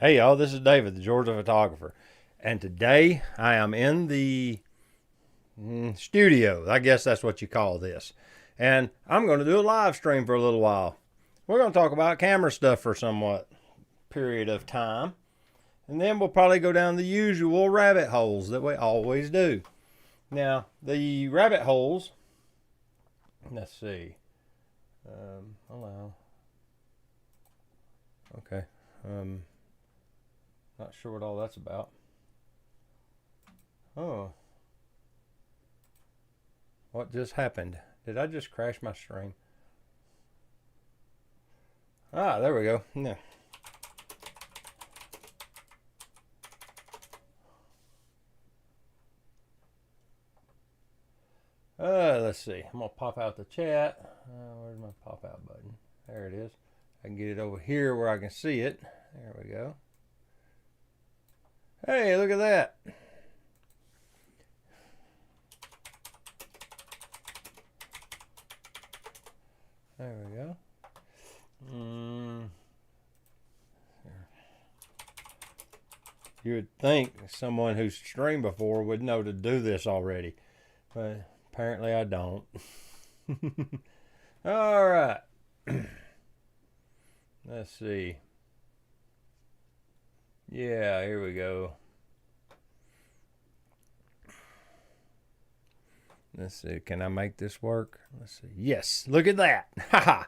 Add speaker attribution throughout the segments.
Speaker 1: Hey y'all, this is David, the Georgia photographer, and today I am in the studio. I guess that's what you call this. And I'm going to do a live stream for a little while. We're going to talk about camera stuff for somewhat period of time, and then we'll probably go down the usual rabbit holes that we always do. Now, the rabbit holes, let's see. Allow. Okay. Not sure what all that's about. Oh. What just happened? Did I just crash my stream? Ah, there we go. Yeah. Let's see. I'm going to pop out the chat. Where's my pop out button? There it is. I can get it over here where I can see it. There we go. Hey, look at that. There we go. You would think someone who's streamed before would know to do this already, but apparently I don't. All right. Let's see. Yeah, here we go. Let's see. Can I make this work? Let's see. Yes. Look at that. Haha.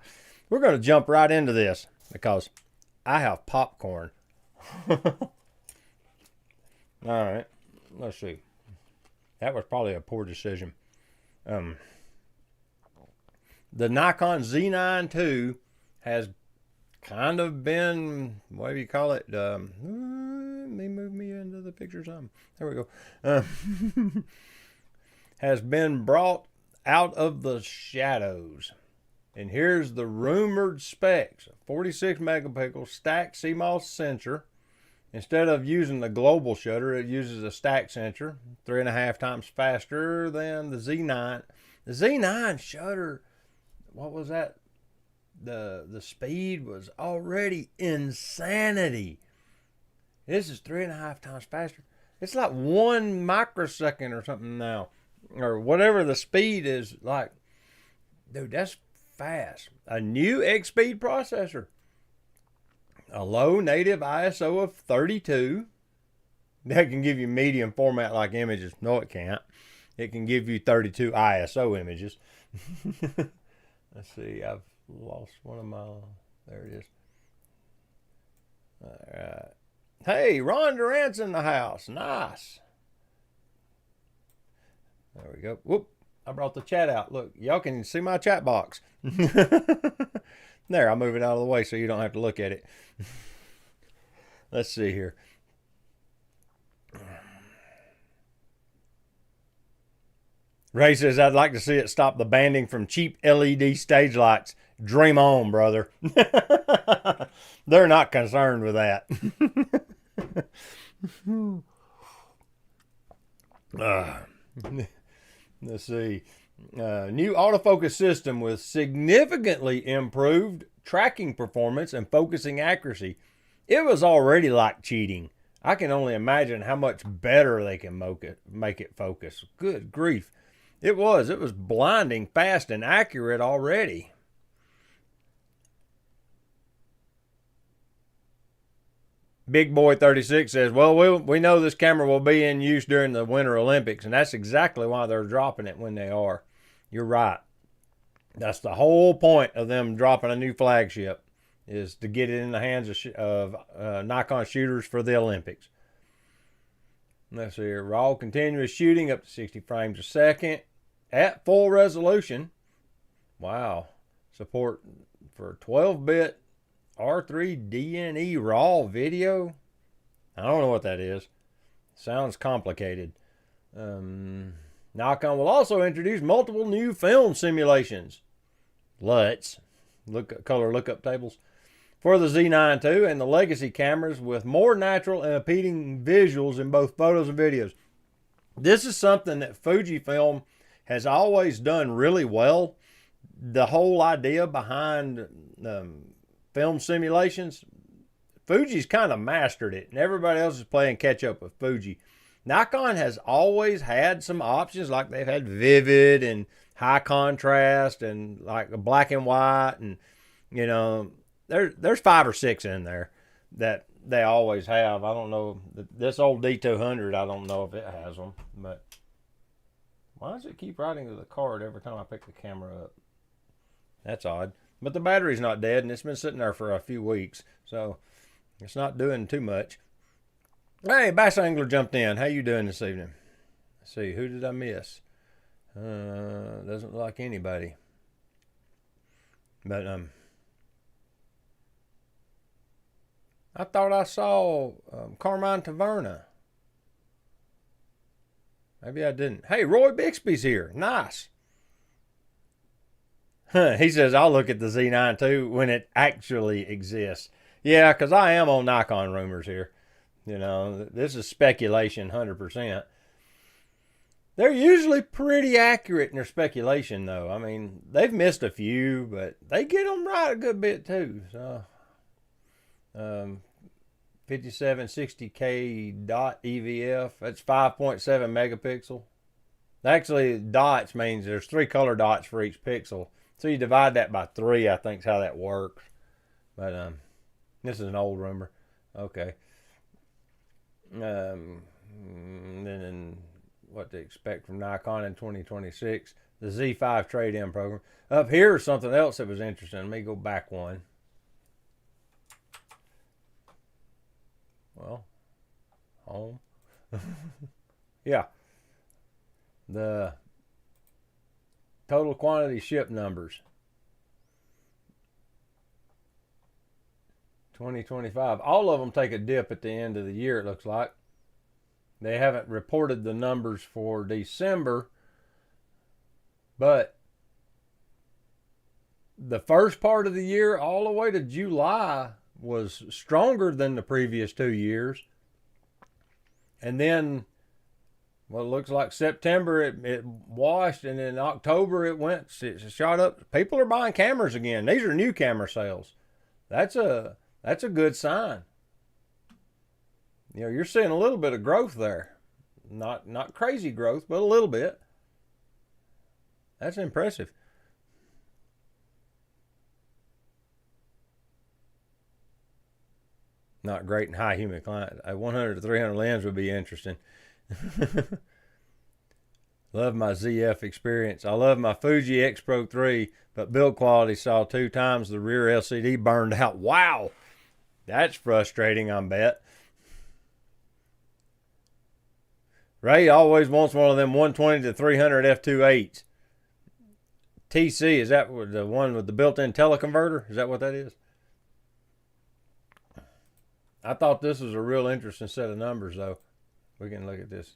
Speaker 1: We're going to jump right into this because I have popcorn. All right. Let's see. That was probably a poor decision. The Nikon Z9II has kind of been, what do you call it? Let me move me into the picture some. There we go. Has been brought out of the shadows. And here's the rumored specs. 46 megapixel stacked CMOS sensor. Instead of using the global shutter, it uses a stacked sensor, 3.5 times faster than the Z9. The Z9 shutter, what was that? The speed was already insanity. This is 3.5 times faster. It's like 1 microsecond or something now, or whatever the speed is. Like, dude, that's fast. A new X-Speed processor, a low native ISO of 32. That can give you medium format like images. No, it can't. It can give you 32 ISO images. Let's see. I've lost one of my. There it is. All right. Hey, Ron Durant's in the house. Nice. There we go. Whoop. I brought the chat out. Look, y'all can see my chat box. There, I'll move it out of the way so you don't have to look at it. Let's see here. Ray says, I'd like to see it stop the banding from cheap LED stage lights. Dream on, brother. They're not concerned with that. Let's see. New autofocus system with significantly improved tracking performance and focusing accuracy. It was already like cheating. I can only imagine how much better they can make it focus. Good grief. It was blinding fast and accurate already. Big Boy 36 says, well, we know this camera will be in use during the Winter Olympics, and that's exactly why they're dropping it when they are. You're right. That's the whole point of them dropping a new flagship, is to get it in the hands of Nikon shooters for the Olympics. Let's see here. Raw continuous shooting up to 60 frames a second at full resolution. Wow. Support for 12-bit R3 DNE raw video. I don't know what that is. Sounds complicated. Nikon will also introduce multiple new film simulations. LUTs, color lookup tables, for the Z9II and the legacy cameras with more natural and appealing visuals in both photos and videos. This is something that Fujifilm has always done really well. The whole idea behind film simulations, Fuji's kind of mastered it, and everybody else is playing catch up with Fuji. Nikon has always had some options, like they've had vivid and high contrast and like black and white, and you know, there's 5 or 6 in there that they always have. I don't know, this old D200, I don't know if it has them, but why does it keep writing to the card every time I pick the camera up? That's odd. But the battery's not dead, and it's been sitting there for a few weeks, so it's not doing too much. Hey, Bass Angler jumped in. How you doing this evening? Let's see, who did I miss? Doesn't look like anybody. But I thought I saw Carmine Taverna. Maybe I didn't. Hey, Roy Bixby's here. Nice. He says, I'll look at the Z9II when it actually exists. Yeah, because I am on Nikon rumors here. You know, this is speculation 100%. They're usually pretty accurate in their speculation, though. I mean, they've missed a few, but they get them right a good bit, too. So, 5760K dot EVF. That's 5.7 megapixel. Actually, dots means there's 3 color dots for each pixel. So you divide that by 3, I think is how that works. But this is an old rumor. Okay. Then what to expect from Nikon in 2026. The Z5 trade-in program. Up here is something else that was interesting. Let me go back one. Well, home. Yeah. The total quantity shipped numbers. 2025. All of them take a dip at the end of the year, it looks like. They haven't reported the numbers for December, but the first part of the year all the way to July was stronger than the previous 2 years. And then, well, it looks like September it washed, and in October it shot up. People are buying cameras again. These are new camera sales. That's a good sign. You know, you're seeing a little bit of growth there. Not crazy growth, but a little bit. That's impressive. Not great in high humid climate. A 100 to 300 lens would be interesting. Love my ZF experience. I love my Fuji X Pro 3, but build quality saw 2 times the rear LCD burned out. Wow! That's frustrating, I bet. Ray always wants one of them 120 to 300 f2.8s. TC, is that the one with the built-in teleconverter? Is that what that is? I thought this was a real interesting set of numbers, though. We can look at this.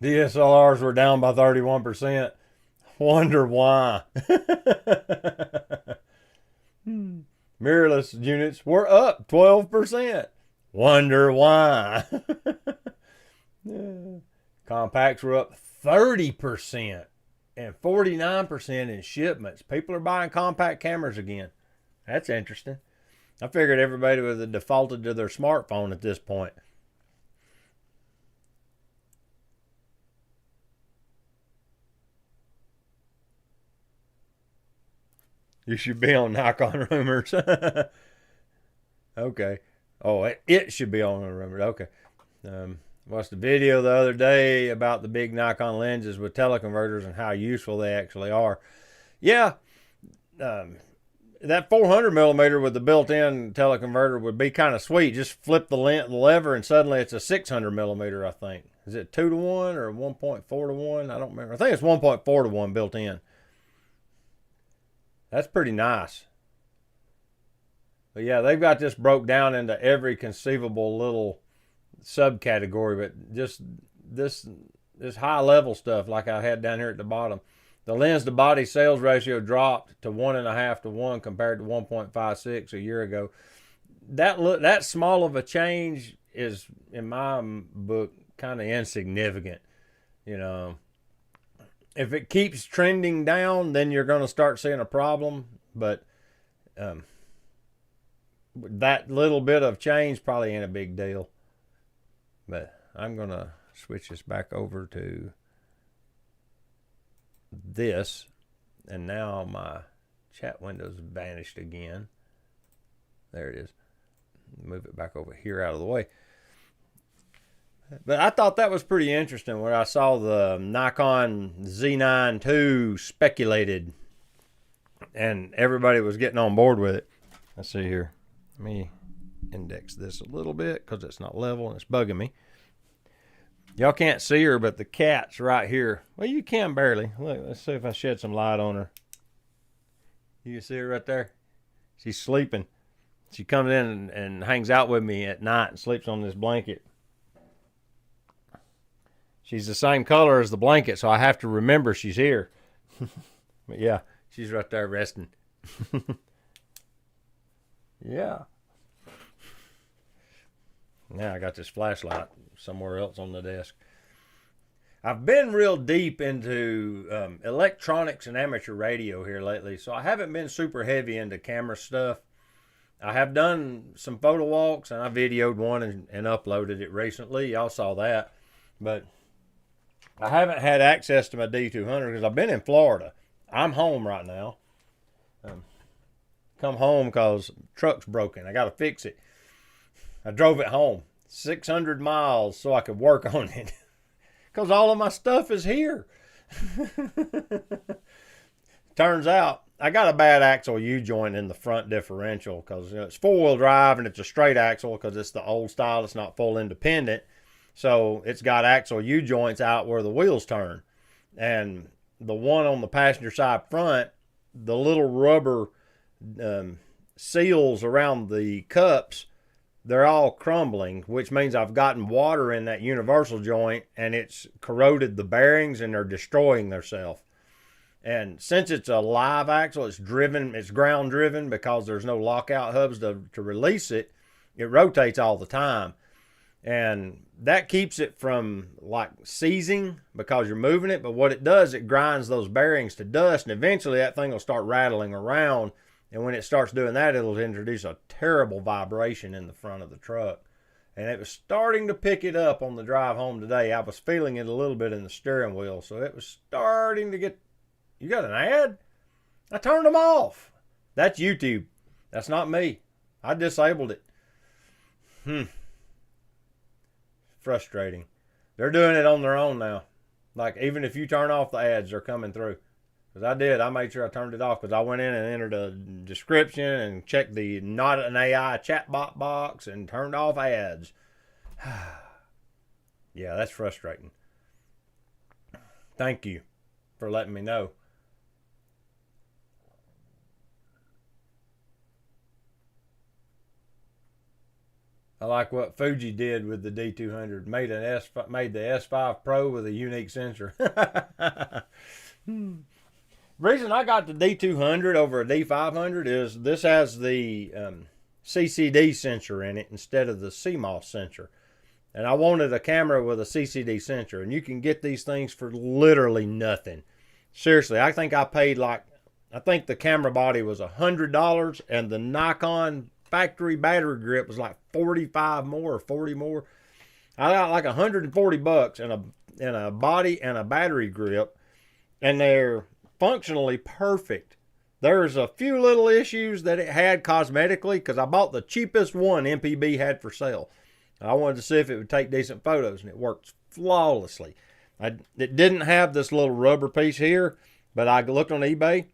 Speaker 1: DSLRs were down by 31%. Wonder why. Mirrorless units were up 12%. Wonder why. Compacts were up 30% and 49% in shipments. People are buying compact cameras again. That's interesting. I figured everybody would have defaulted to their smartphone at this point. You should be on Nikon rumors. Okay. Oh, it should be on rumors. Okay. Watched the video the other day about the big Nikon lenses with teleconverters and how useful they actually are. Yeah. That 400 millimeter with the built-in teleconverter would be kind of sweet. Just flip the lever and suddenly it's a 600 millimeter, I think. Is it 2 to 1 or 1.4 to 1? I don't remember. I think it's 1.4 to 1 built in. That's pretty nice. But yeah, they've got this broke down into every conceivable little subcategory, but just this high level stuff like I had down here at the bottom. The lens to body sales ratio dropped to 1.5 to 1 compared to 1.56 a year ago. That small of a change is, in my book, kind of insignificant. You know, if it keeps trending down, then you're going to start seeing a problem. But That little bit of change probably ain't a big deal. But I'm going to switch this back over to this. And now my chat window's vanished again. There it is. Move it back over here out of the way. But I thought that was pretty interesting when I saw the Nikon Z9II speculated and everybody was getting on board with it. Let's see here. Let me index this a little bit because it's not level and it's bugging me. Y'all can't see her, but the cat's right here. Well, you can barely. Look, let's see if I shed some light on her. You can see her right there. She's sleeping. She comes in and hangs out with me at night and sleeps on this blanket. She's the same color as the blanket, so I have to remember she's here. But yeah, she's right there resting. Yeah. Now I got this flashlight somewhere else on the desk. I've been real deep into electronics and amateur radio here lately, so I haven't been super heavy into camera stuff. I have done some photo walks, and I videoed one and uploaded it recently. Y'all saw that. But I haven't had access to my D200 because I've been in Florida. I'm home right now. Come home because truck's broken. I got to fix it. I drove it home 600 miles so I could work on it because all of my stuff is here. Turns out I got a bad axle U-joint in the front differential because it's four-wheel drive and it's a straight axle because it's the old style. It's not full independent. So it's got axle U-joints out where the wheels turn. And the one on the passenger side front, the little rubber seals around the cups, they're all crumbling, which means I've gotten water in that universal joint and it's corroded the bearings and they're destroying themselves. And since it's a live axle, it's ground driven because there's no lockout hubs to release it. It rotates all the time. And that keeps it from like seizing because you're moving it. But what it does, it grinds those bearings to dust. And eventually that thing will start rattling around. And when it starts doing that, it'll introduce a terrible vibration in the front of the truck. And it was starting to pick it up on the drive home today. I was feeling it a little bit in the steering wheel. So it was starting to get... You got an ad? I turned them off. That's YouTube. That's not me. I disabled it. Frustrating. They're doing it on their own now. Like, even if you turn off the ads, they're coming through. Because I did. I made sure I turned it off because I went in and entered a description and checked the not an AI chatbot box and turned off ads. Yeah, that's frustrating. Thank you for letting me know. I like what Fuji did with the D200. Made the S5 Pro with a unique sensor. Reason I got the D200 over a D500 is this has the CCD sensor in it instead of the CMOS sensor. And I wanted a camera with a CCD sensor. And you can get these things for literally nothing. Seriously, I think the camera body was $100 and the Nikon factory battery grip was like 45 more or 40 more. I got like $140 in a body and a battery grip, and they're functionally perfect. There's a few little issues that it had cosmetically because I bought the cheapest one MPB had for sale. I wanted to see if it would take decent photos, and it works flawlessly. It didn't have this little rubber piece here, but I looked on eBay.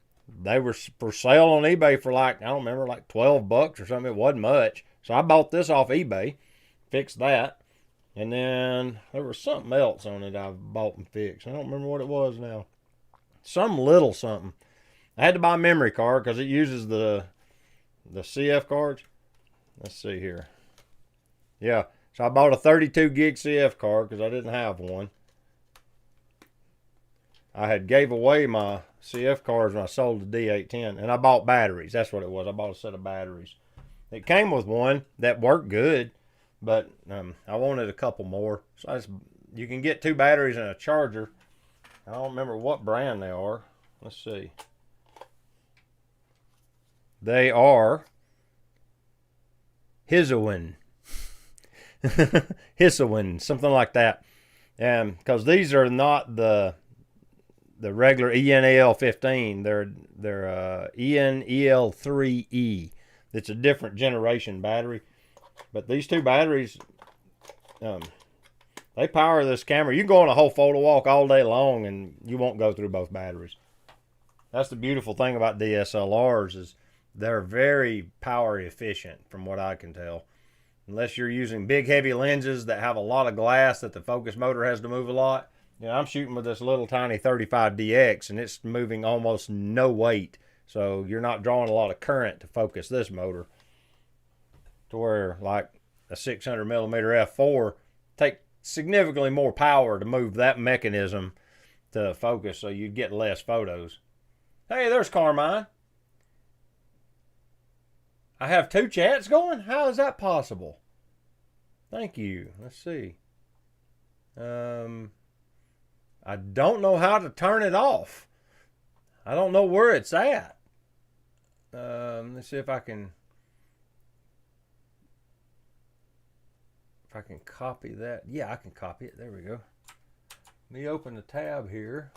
Speaker 1: They were for sale on eBay for like, I don't remember, like $12 or something. It wasn't much. So I bought this off eBay, fixed that. And then there was something else on it I bought and fixed. I don't remember what it was now. Some little something. I had to buy a memory card because it uses the CF cards. Let's see here. Yeah, so I bought a 32 gig CF card because I didn't have one. I had gave away my CF cards when I sold the D810, and I bought batteries. That's what it was. I bought a set of batteries. It came with one that worked good, but I wanted a couple more. So you can get 2 batteries and a charger. I don't remember what brand they are. Let's see. They are Hisowin. Hisowin, something like that. Because these are not the regular ENEL15. They're ENEL3E. It's a different generation battery. But these two batteries, they power this camera. You can go on a whole photo walk all day long and you won't go through both batteries. That's the beautiful thing about DSLRs is they're very power efficient from what I can tell. Unless you're using big heavy lenses that have a lot of glass that the focus motor has to move a lot. You know, I'm shooting with this little tiny 35DX and it's moving almost no weight. So you're not drawing a lot of current to focus this motor. To where like a 600mm f4 take significantly more power to move that mechanism to focus so you get less photos. Hey, there's Carmine. I have 2 chats going? How is that possible? Thank you. Let's see. I don't know how to turn it off. I don't know where it's at. Let's see if I can copy that. Yeah, I can copy it. There we go. Let me open the tab here.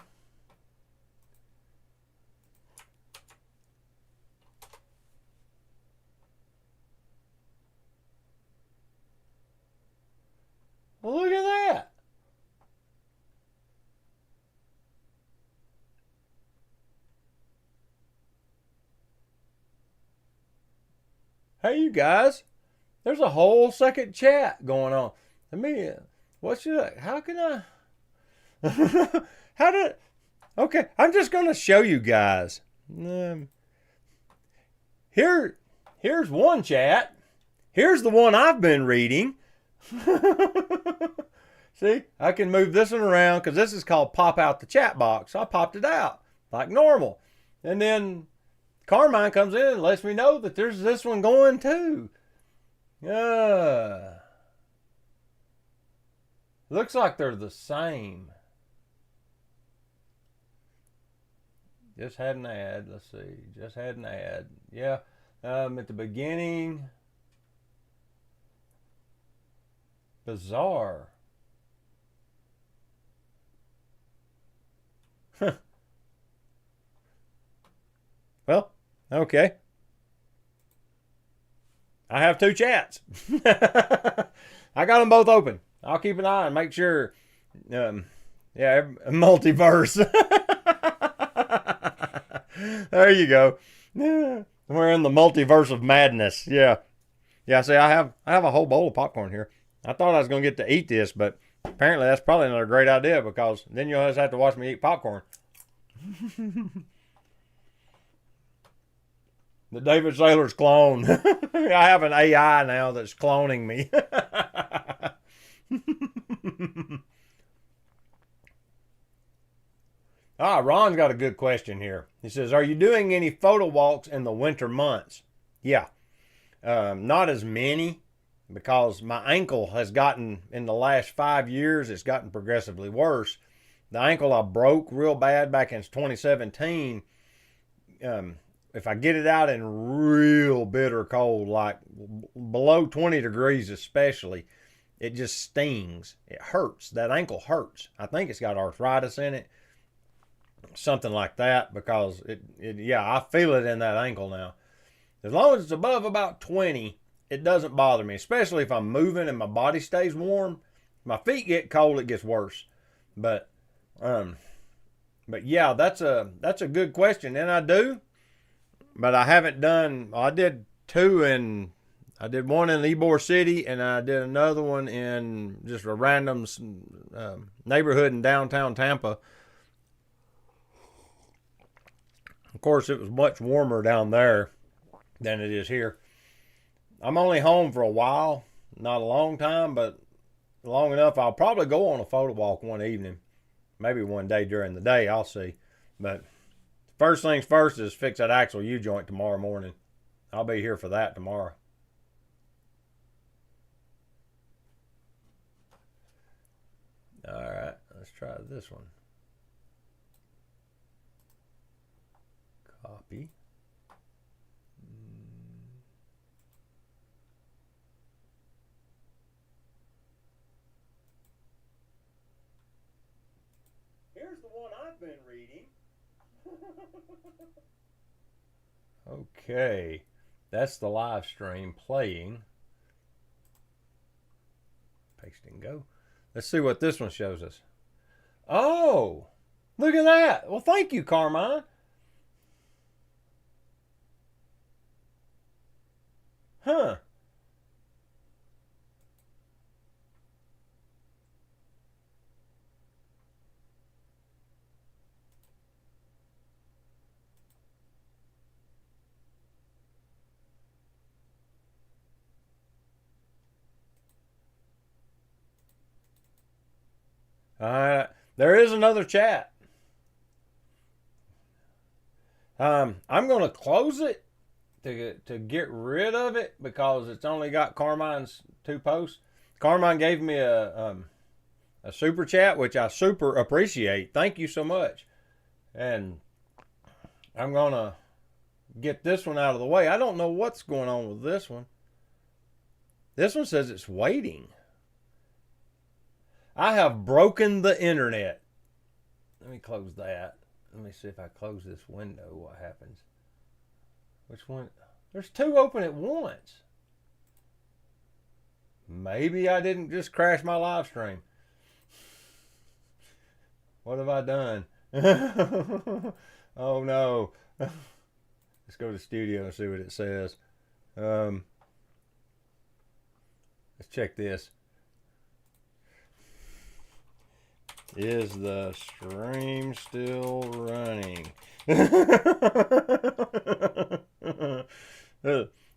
Speaker 1: Well, look at that. Hey, you guys. There's a whole second chat going on. Let me, how can I, okay, I'm just going to show you guys. Here's one chat. Here's the one I've been reading. See, I can move this one around because this is called pop out the chat box. So I popped it out like normal. And then Carmine comes in and lets me know that there's this one going too. Looks like they're the same. Just had an ad. Let's see. Just had an ad. Yeah. At the beginning. Bizarre. Well, okay. I have 2 chats. I got them both open. I'll keep an eye and make sure. Yeah, multiverse. There you go. Yeah, we're in the multiverse of madness. Yeah. Yeah, see, I have a whole bowl of popcorn here. I thought I was going to get to eat this, but apparently that's probably not a great idea because then you'll just have to watch me eat popcorn. The David Saylor's clone. I have an AI now that's cloning me. Ron's got a good question here. He says, are you doing any photo walks in the winter months? Yeah. Not as many because my ankle has gotten, in the last 5 years, it's gotten progressively worse. The ankle I broke real bad back in 2017, if I get it out in real bitter cold, like below 20 degrees especially, it just stings. It hurts. That ankle hurts. I think it's got arthritis in it. Something like that because I feel it in that ankle now. As long as it's above about 20, it doesn't bother me, especially if I'm moving and my body stays warm. If my feet get cold, it gets worse. But yeah, that's a good question, and I do. But I haven't done. I did 2 I did one in Ybor City, and I did another one in just a random neighborhood in downtown Tampa. Of course, it was much warmer down there than it is here. I'm only home for a while, not a long time, but long enough. I'll probably go on a photo walk one evening, maybe one day during the day. I'll see. But first things first is fix that axle U-joint tomorrow morning. I'll be here for that tomorrow. All right, let's try this one. Copy.
Speaker 2: I've been reading.
Speaker 1: Okay, that's the live stream playing. Paste and go. Let's see what this one shows us. Oh, look at that. Well, thank you, Carmine. Huh. There is another chat. I'm going to close it to get rid of it because it's only got Carmine's 2 posts. Carmine gave me a super chat, which I super appreciate. Thank you so much. And I'm going to get this one out of the way. I don't know what's going on with this one. This one says it's waiting. I have broken the internet. Let me close that. Let me see if I close this window, what happens. Which one? There's 2 open at once. Maybe I didn't just crash my live stream. What have I done? Oh no. Let's go to studio and see what it says. Let's check this. Is the stream still running?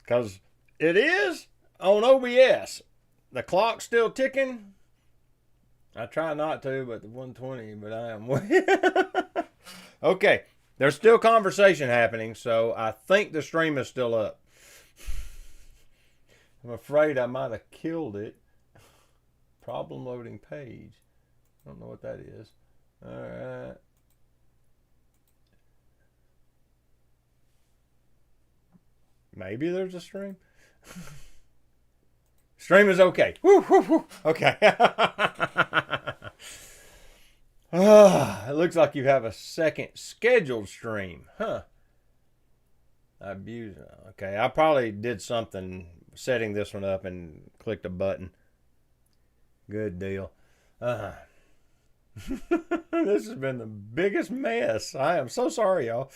Speaker 1: Because it is on OBS. The clock's still ticking. I try not to, but the 120, but I am. Okay, there's still conversation happening, so I think the stream is still up. I'm afraid I might have killed it. Problem loading page. I don't know what that is. All right. Maybe there's a stream. Stream is okay. Woo, woo, woo. Okay. It looks like you have a second scheduled stream. Huh. Okay, I probably did something setting this one up and clicked a button. Good deal. This has been the biggest mess. I am so sorry, y'all.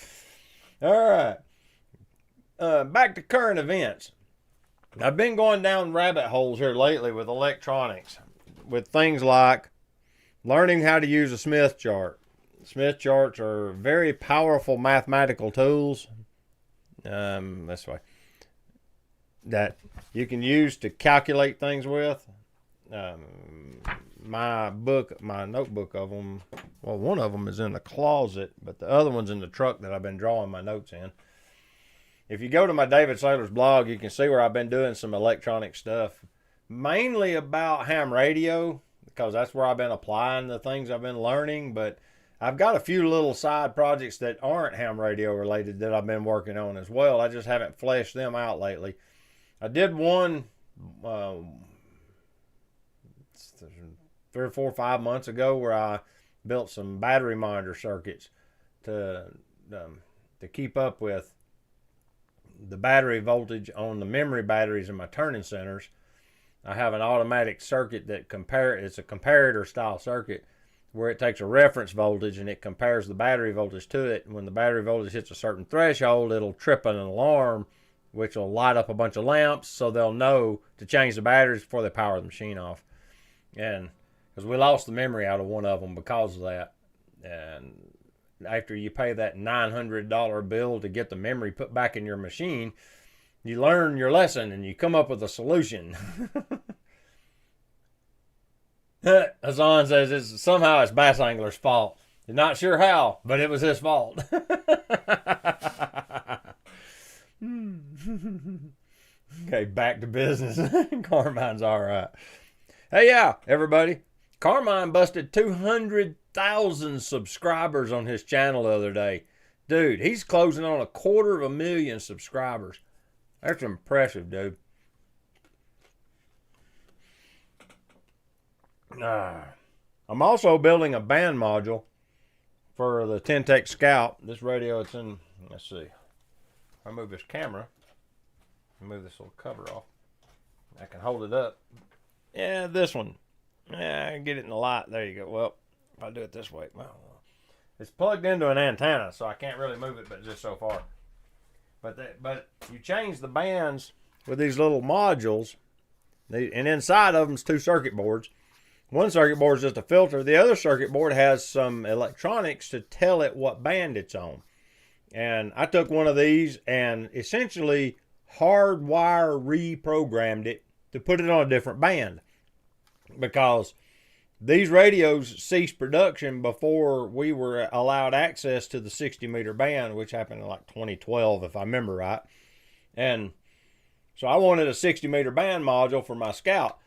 Speaker 1: All right. Back to current events. I've been going down rabbit holes here lately with electronics, with things like learning how to use a Smith chart. Smith charts are very powerful mathematical tools. This way. That you can use to calculate things with. My notebook of them, well, one of them is in the closet, but the other one's in the truck that I've been drawing my notes in. If you go to my David Saylor's blog, you can see where I've been doing some electronic stuff, mainly about ham radio, because that's where I've been applying the things I've been learning, but I've got a few little side projects that aren't ham radio related that I've been working on as well. I just haven't fleshed them out lately. I did one 3 or 4 or 5 months ago where I built some battery monitor circuits to keep up with the battery voltage on the memory batteries in my turning centers. I have an automatic circuit that it's a comparator style circuit where it takes a reference voltage and it compares the battery voltage to it. And when the battery voltage hits a certain threshold, it'll trip an alarm, which will light up a bunch of lamps so they'll know to change the batteries before they power the machine off. And because we lost the memory out of one of them because of that. And after you pay that $900 bill to get the memory put back in your machine, you learn your lesson and you come up with a solution. Hassan says somehow it's Bass Angler's fault. You're not sure how, but it was his fault. Okay, back to business. Carmine's all right. Hey, yeah, everybody. Carmine busted 200,000 subscribers on his channel the other day. Dude, he's closing on 250,000 subscribers. That's impressive, dude. I'm also building a band module for the Ten-Tech Scout. This radio, it's in, let's see. I move this camera. Move this little cover off. I can hold it up. Yeah, this one. Yeah, I can get it in the light. There you go. Well, if I do it this way, well, it's plugged into an antenna, so I can't really move it, but just so far. But you change the bands with these little modules, and inside of them is 2 circuit boards. One circuit board is just a filter. The other circuit board has some electronics to tell it what band it's on. And I took one of these and essentially hardwire reprogrammed it to put it on a different band, because these radios ceased production before we were allowed access to the 60-meter band, which happened in like 2012, if I remember right. And so I wanted a 60-meter band module for my Scout.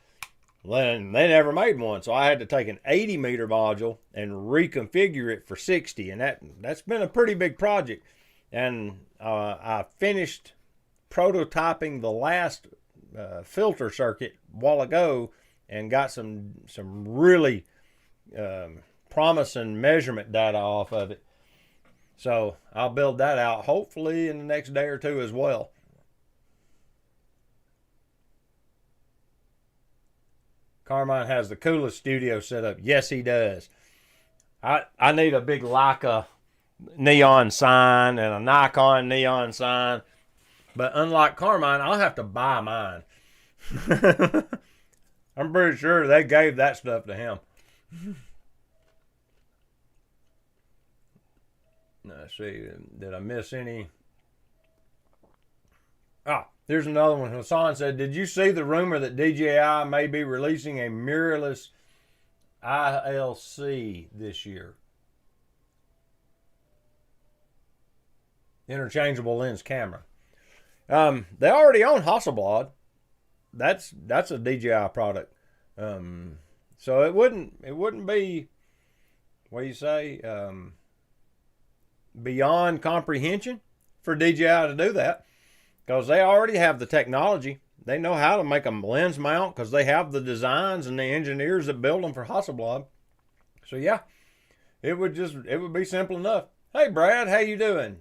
Speaker 1: Then they never made one, so I had to take an 80-meter module and reconfigure it for 60, and that's been a pretty big project. And I finished prototyping the last filter circuit a while ago, and got some really promising measurement data off of it. So I'll build that out hopefully in the next day or two as well. Carmine has the coolest studio setup. Yes, he does. I need a big Leica neon sign and a Nikon neon sign. But unlike Carmine, I'll have to buy mine. I'm pretty sure they gave that stuff to him. Let's see, did I miss any? Here's another one. Hassan said, did you see the rumor that DJI may be releasing a mirrorless ILC this year? Interchangeable lens camera. They already own Hasselblad. That's a DJI product. So it wouldn't be, what do you say, beyond comprehension for DJI to do that, because they already have the technology. They know how to make a lens mount because they have the designs and the engineers that build them for Hasselblad. So yeah, it would be simple enough. Hey Brad, how you doing?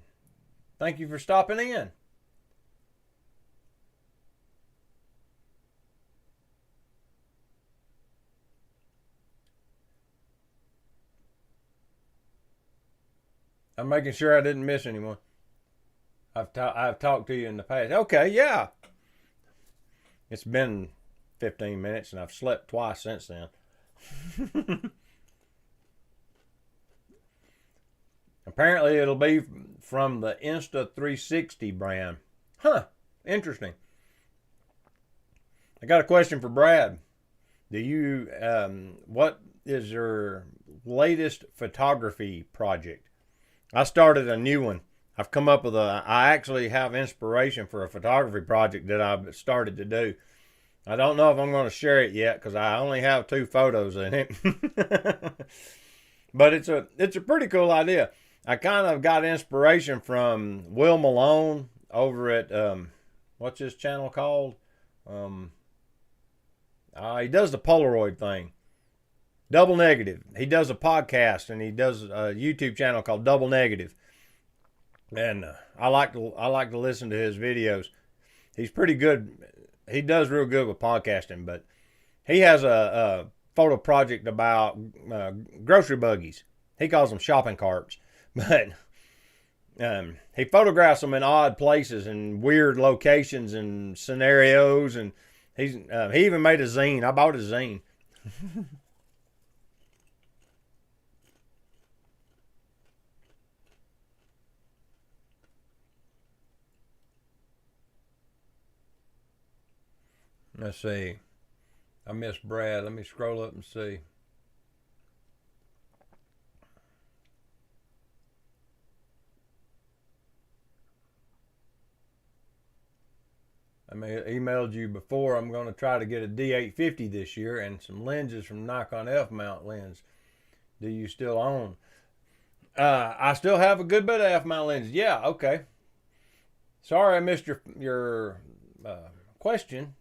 Speaker 1: Thank you for stopping in. I'm making sure I didn't miss anyone. I've talked to you in the past. Okay, yeah. It's been 15 minutes and I've slept twice since then. Apparently it'll be from the Insta360 brand. Huh, interesting. I got a question for Brad. What is your latest photography project? I started a new one. I've come up with I actually have inspiration for a photography project that I've started to do. I don't know if I'm going to share it yet because I only have 2 photos in it. But it's a pretty cool idea. I kind of got inspiration from Will Malone over at, what's his channel called? He does the Polaroid thing. Double Negative. He does a podcast and he does a YouTube channel called Double Negative. And I like to listen to his videos. He's pretty good. He does real good with podcasting, but he has a photo project about grocery buggies. He calls them shopping carts, but he photographs them in odd places and weird locations and scenarios. And he even made a zine. I bought a zine. Let's see. I missed Brad. Let me scroll up and see. I emailed you before. I'm going to try to get a D850 this year and some lenses from Nikon F mount lens. Do you still own? I still have a good bit of F mount lenses. Yeah, okay. Sorry I missed your question.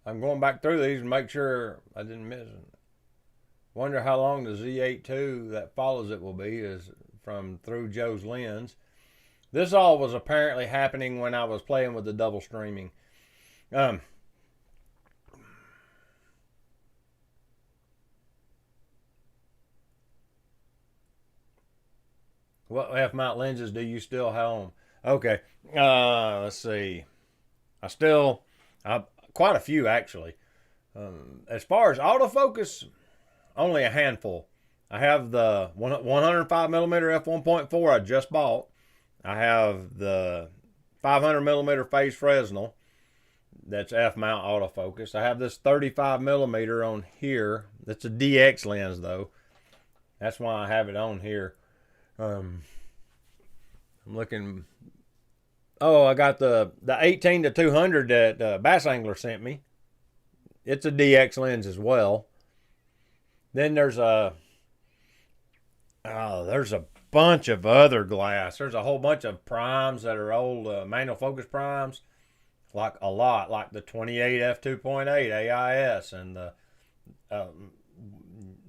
Speaker 1: I'm going back through these and make sure I didn't miss it. Wonder how long the Z9II that follows it will be, is from Through Joe's Lens. This all was apparently happening when I was playing with the double streaming. What f-mount lenses do you still have? Okay, let's see. I quite a few actually. As far as autofocus, only a handful. I have the 105mm f1.4 I just bought. I have the 500mm phase Fresnel. That's f-mount autofocus. I have this 35mm on here. That's a DX lens though. That's why I have it on here. I'm looking. Oh, I got the 18-200 that Bass Angler sent me. It's a DX lens as well. Then there's a bunch of other glass. There's a whole bunch of primes that are old manual focus primes, like a lot, like the 28 f2.8 AIS and the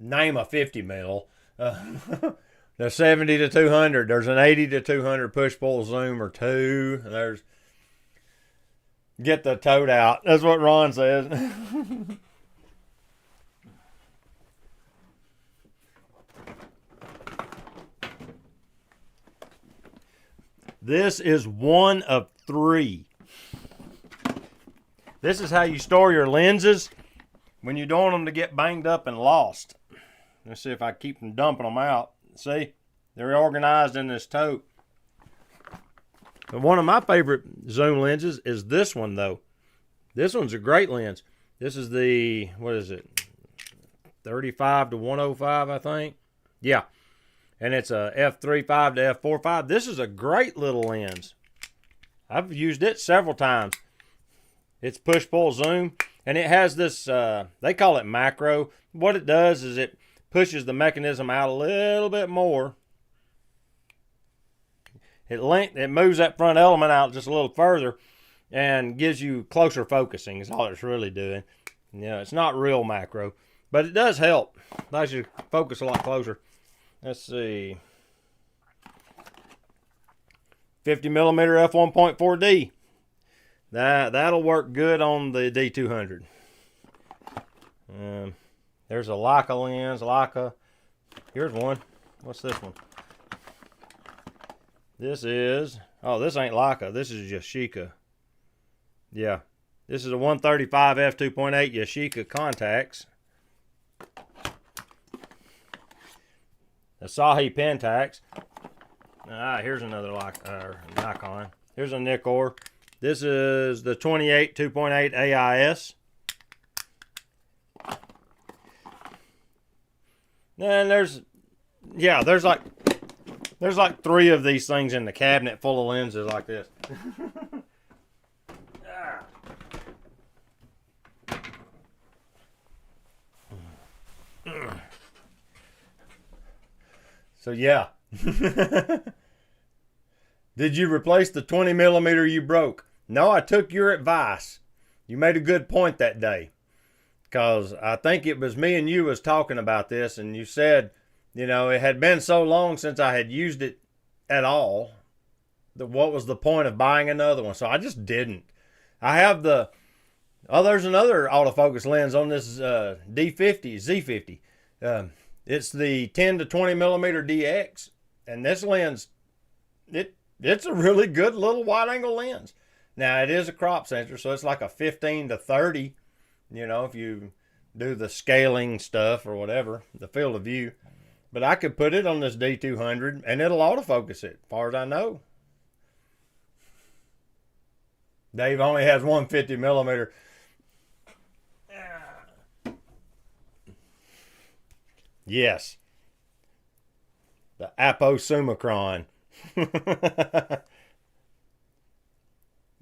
Speaker 1: name a 50 mil. The 70-200. There's an 80-200 push-pull zoom or two. There's get the tote out. That's what Ron says. This is one of 3. This is how you store your lenses when you don't want them to get banged up and lost. Let's see if I keep from dumping them out. See, they're organized in this tote. But one of my favorite zoom lenses is this one, though. This one's a great lens. This is the, what is it, 35-105, I think. Yeah, and it's a f3.5 to f4.5. This is a great little lens. I've used it several times. It's push-pull zoom, and it has this, they call it macro. What it does is it pushes the mechanism out a little bit more. It moves that front element out just a little further and gives you closer focusing is all it's really doing. You know, it's not real macro, but it does help. It allows you to focus a lot closer. Let's see. 50mm f1.4D. That'll work good on the D200. There's a Leica lens. Leica. Here's one. What's this one? This is, oh, this ain't Leica. This is Yashica. Yeah. This is a 135 f2.8 Yashica Contax. Asahi Pentax. Here's another Nikon. Here's a nikkor. This is the 28 2.8 AIS. And there's like 3 of these things in the cabinet full of lenses like this. So yeah. Did you replace the 20mm you broke? No, I took your advice. You made a good point that day. Because I think it was me and you was talking about this, and you said, you know, it had been so long since I had used it at all. What was the point of buying another one? So I just didn't. I have the, there's another autofocus lens on this Z50. It's the 10-20mm DX. And this lens, it's a really good little wide angle lens. Now it is a crop sensor, so it's like a 15-30, you know, if you do the scaling stuff or whatever, the field of view. But I could put it on this D200 and it'll autofocus it, as far as I know. Dave only has one 50mm. Yes. The Aposumicron.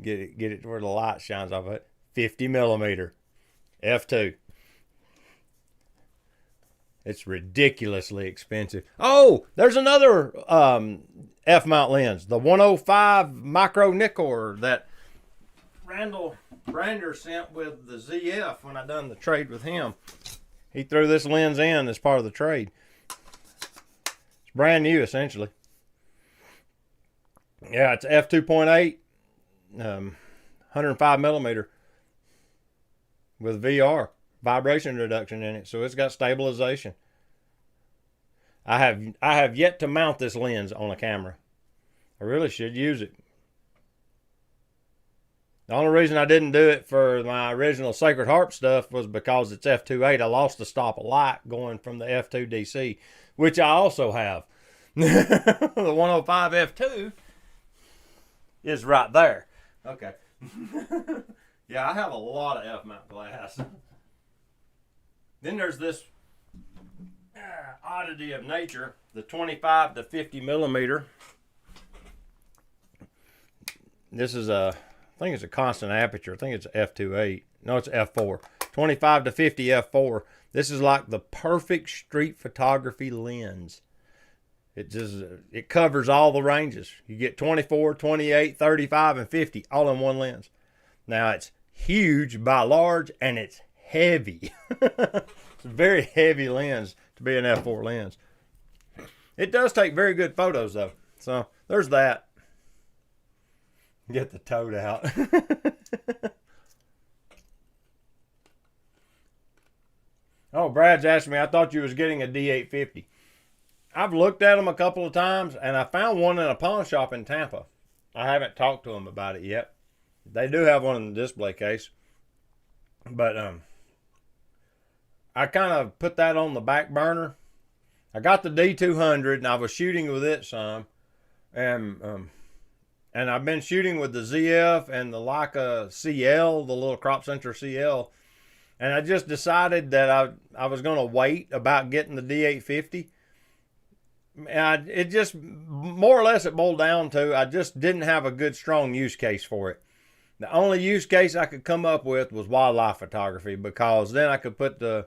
Speaker 1: Get it to where the light shines off of it. 50mm. F2. It's ridiculously expensive. Oh, there's another f-mount lens. The 105 micro nikkor that Randall Brander sent with the ZF when I done the trade with him. He threw this lens in as part of the trade. It's brand new, essentially. Yeah, it's f2.8, 105 millimeter with VR, vibration reduction in it, so it's got stabilization. I have yet to mount this lens on a camera. I really should use it. The only reason I didn't do it for my original Sacred Harp stuff was because it's f2.8. I lost the stop of light going from the f2 DC, which I also have. The 105 f2 is right there. Okay. Yeah, I have a lot of f-mount glass. Then there's this oddity of nature, the 25 to 50 millimeter. This is I think it's a constant aperture. I think it's f2.8. No, it's f4. 25 to 50 f4. This is like the perfect street photography lens. It covers all the ranges. You get 24, 28, 35, and 50 all in one lens. Now it's huge by large and it's heavy. It's a very heavy lens to be an f4 lens. It does take very good photos though. So there's that. Get the toad out. Oh, Brad's asking me, I thought you was getting a D850. I've looked at them a couple of times, and I found one in a pawn shop in Tampa. I haven't talked to them about it yet. They do have one in the display case. But I kind of put that on the back burner. I got the D200, and I was shooting with it some. And I've been shooting with the ZF and the Leica CL, the little crop sensor CL. And I just decided that I was going to wait about getting the D850. And it just, more or less it boiled down to, I just didn't have a good, strong use case for it. The only use case I could come up with was wildlife photography, because then I could put the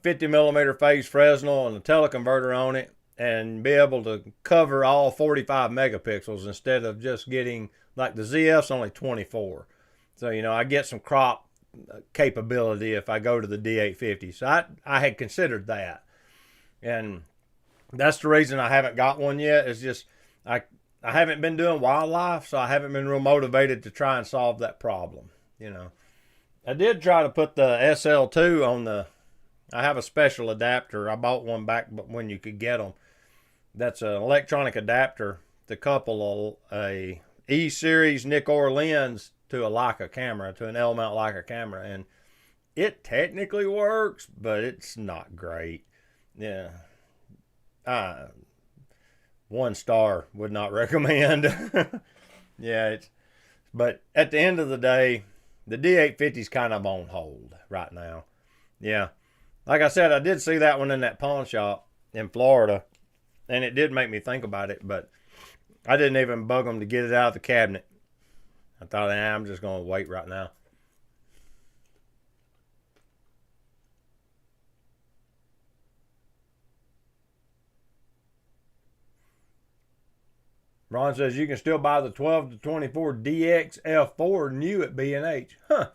Speaker 1: 50 millimeter phase Fresnel and the teleconverter on it and be able to cover all 45 megapixels instead of just getting, like the ZF's only 24. So, you know, I get some crop capability if I go to the D850. So I had considered that. And that's the reason I haven't got one yet. It's just I haven't been doing wildlife, so I haven't been real motivated to try and solve that problem. You know, I did try to put the SL2 on the. I have a special adapter. I bought one back when you could get them. That's an electronic adapter to couple a E-series nikkor lens to a Leica camera, to an L-mount Leica camera, and it technically works, but it's not great. Yeah. 1 star, would not recommend. Yeah, but at the end of the day, the D850 is kind of on hold right now. Yeah, like I said, I did see that one in that pawn shop in Florida, and it did make me think about it, but I didn't even bug them to get it out of the cabinet. I thought, I'm just going to wait right now. Ron says you can still buy the 12 to 24 DX F4 new at B&H. Huh.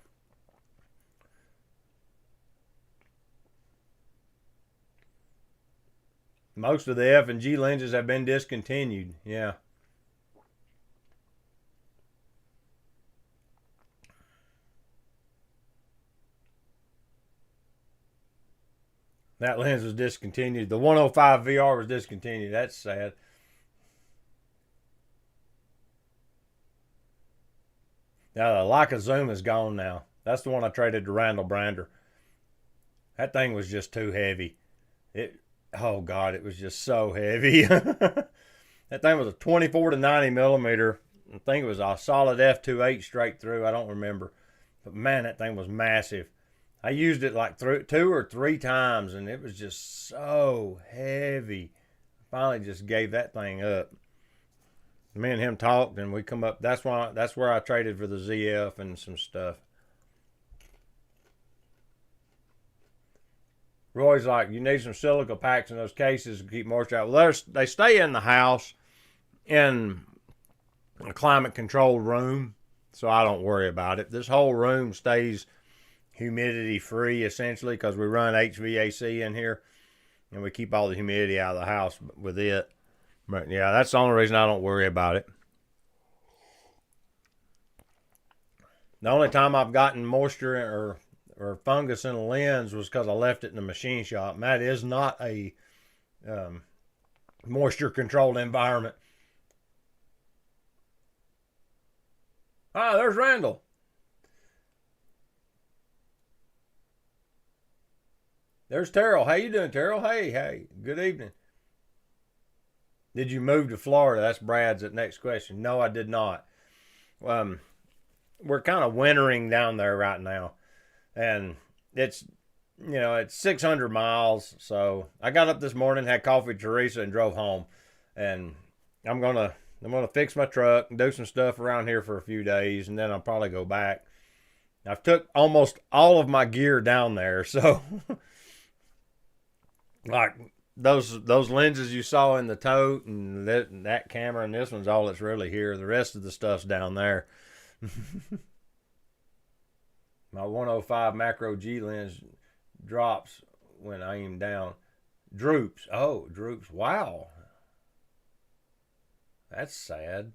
Speaker 1: Most of the F and G lenses have been discontinued. Yeah. That lens was discontinued. The 105 VR was discontinued. That's sad. Now, the Leica Zoom is gone now. That's the one I traded to Randall Brander. That thing was just too heavy. Oh, God, it was just so heavy. That thing was a 24 to 90 millimeter. I think it was a solid f2.8 straight through. I don't remember. But, man, that thing was massive. I used it like 2 or 3 times, and it was just so heavy. I finally just gave that thing up. Me and him talked, and we come up. That's where I traded for the ZF and some stuff. Roy's like, you need some silica packs in those cases to keep moisture out. Well, they stay in the house in a climate-controlled room, so I don't worry about it. This whole room stays humidity free essentially, because we run HVAC in here and we keep all the humidity out of the house with it. But yeah, that's the only reason I don't worry about it. The only time I've gotten moisture or fungus in a lens was because I left it in the machine shop. And that is not a moisture controlled environment. Ah, there's Randall. There's Terrell. How you doing, Terrell? Hey, good evening. Did you move to Florida? That's Brad's next question. No, I did not. We're kind of wintering down there right now. And it's 600 miles. So I got up this morning, had coffee with Teresa, and drove home. And I'm gonna fix my truck and do some stuff around here for a few days, and then I'll probably go back. I've took almost all of my gear down there, so like those lenses you saw in the tote and that camera and this one's all that's really here. The rest of the stuff's down there. My 105 macro G lens drops when I aim down. Droops. Oh, droops. Wow. That's sad.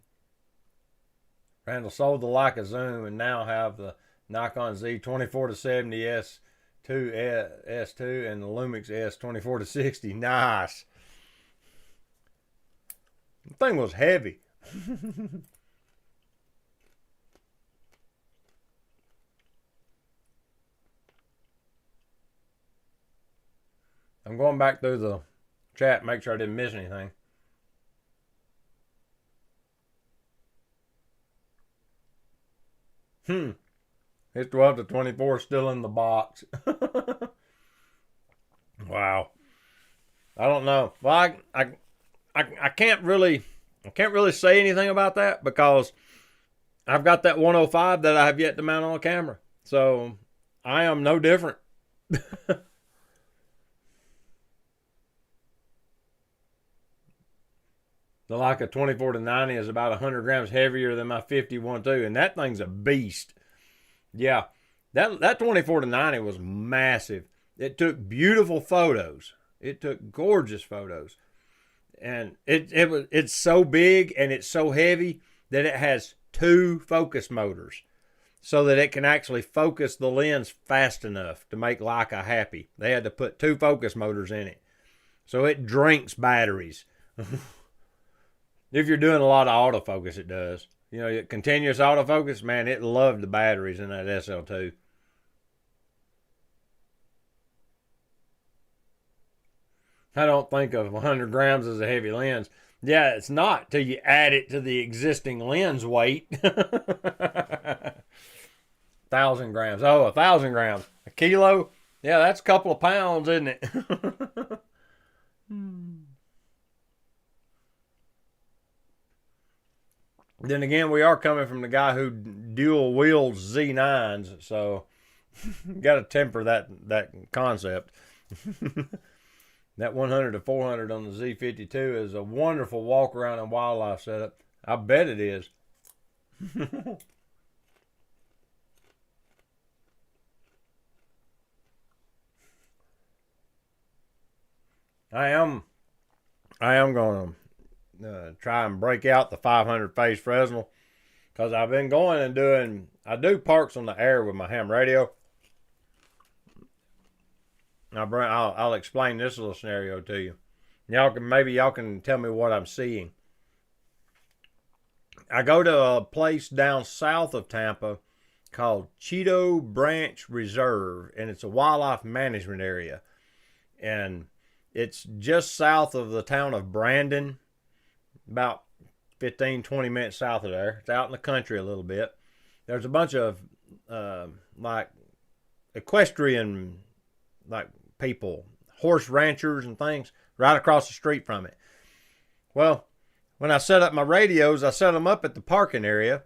Speaker 1: Randall sold the Leica Zoom and now have the Nikon Z24-70 S2 and the Lumix S24-60. Nice. The thing was heavy. I'm going back through the chat, make sure I didn't miss anything. It's 12 to 24 still in the box. Wow. I don't know. Well, I can't really say anything about that because I've got that 105 that I have yet to mount on a camera. So I am no different. The Leica 24-90 is about 100 grams heavier than my 51.2, and that thing's a beast. Yeah, that 24-90 was massive. It took beautiful photos. It took gorgeous photos, and it's so big and it's so heavy that it has 2 focus motors, so that it can actually focus the lens fast enough to make Leica happy. They had to put 2 focus motors in it, so it drinks batteries. If you're doing a lot of autofocus, it does. Continuous autofocus, man, it loved the batteries in that SL2. I don't think of 100 grams as a heavy lens. Yeah, it's not till you add it to the existing lens weight. 1,000 grams. Oh, 1,000 grams. A kilo? Yeah, that's a couple of pounds, isn't it? Then again, we are coming from the guy who dual wields Z9s, so got to temper that concept. That 100 to 400 on the Z52 is a wonderful walk around and wildlife setup. I bet it is. I am going to try and break out the 500 phase Fresnel, because I've been going and I do parks on the air with my ham radio. I'll explain this little scenario to you. Maybe y'all can tell me what I'm seeing. I go to a place down south of Tampa called Cheeto Branch Reserve, and it's a wildlife management area. And it's just south of the town of Brandon, about 15-20 minutes south of there. It's out in the country a little bit. There's a bunch of like equestrian people, horse ranchers and things right across the street from it. Well, when I set up my radios, I set them up at the parking area,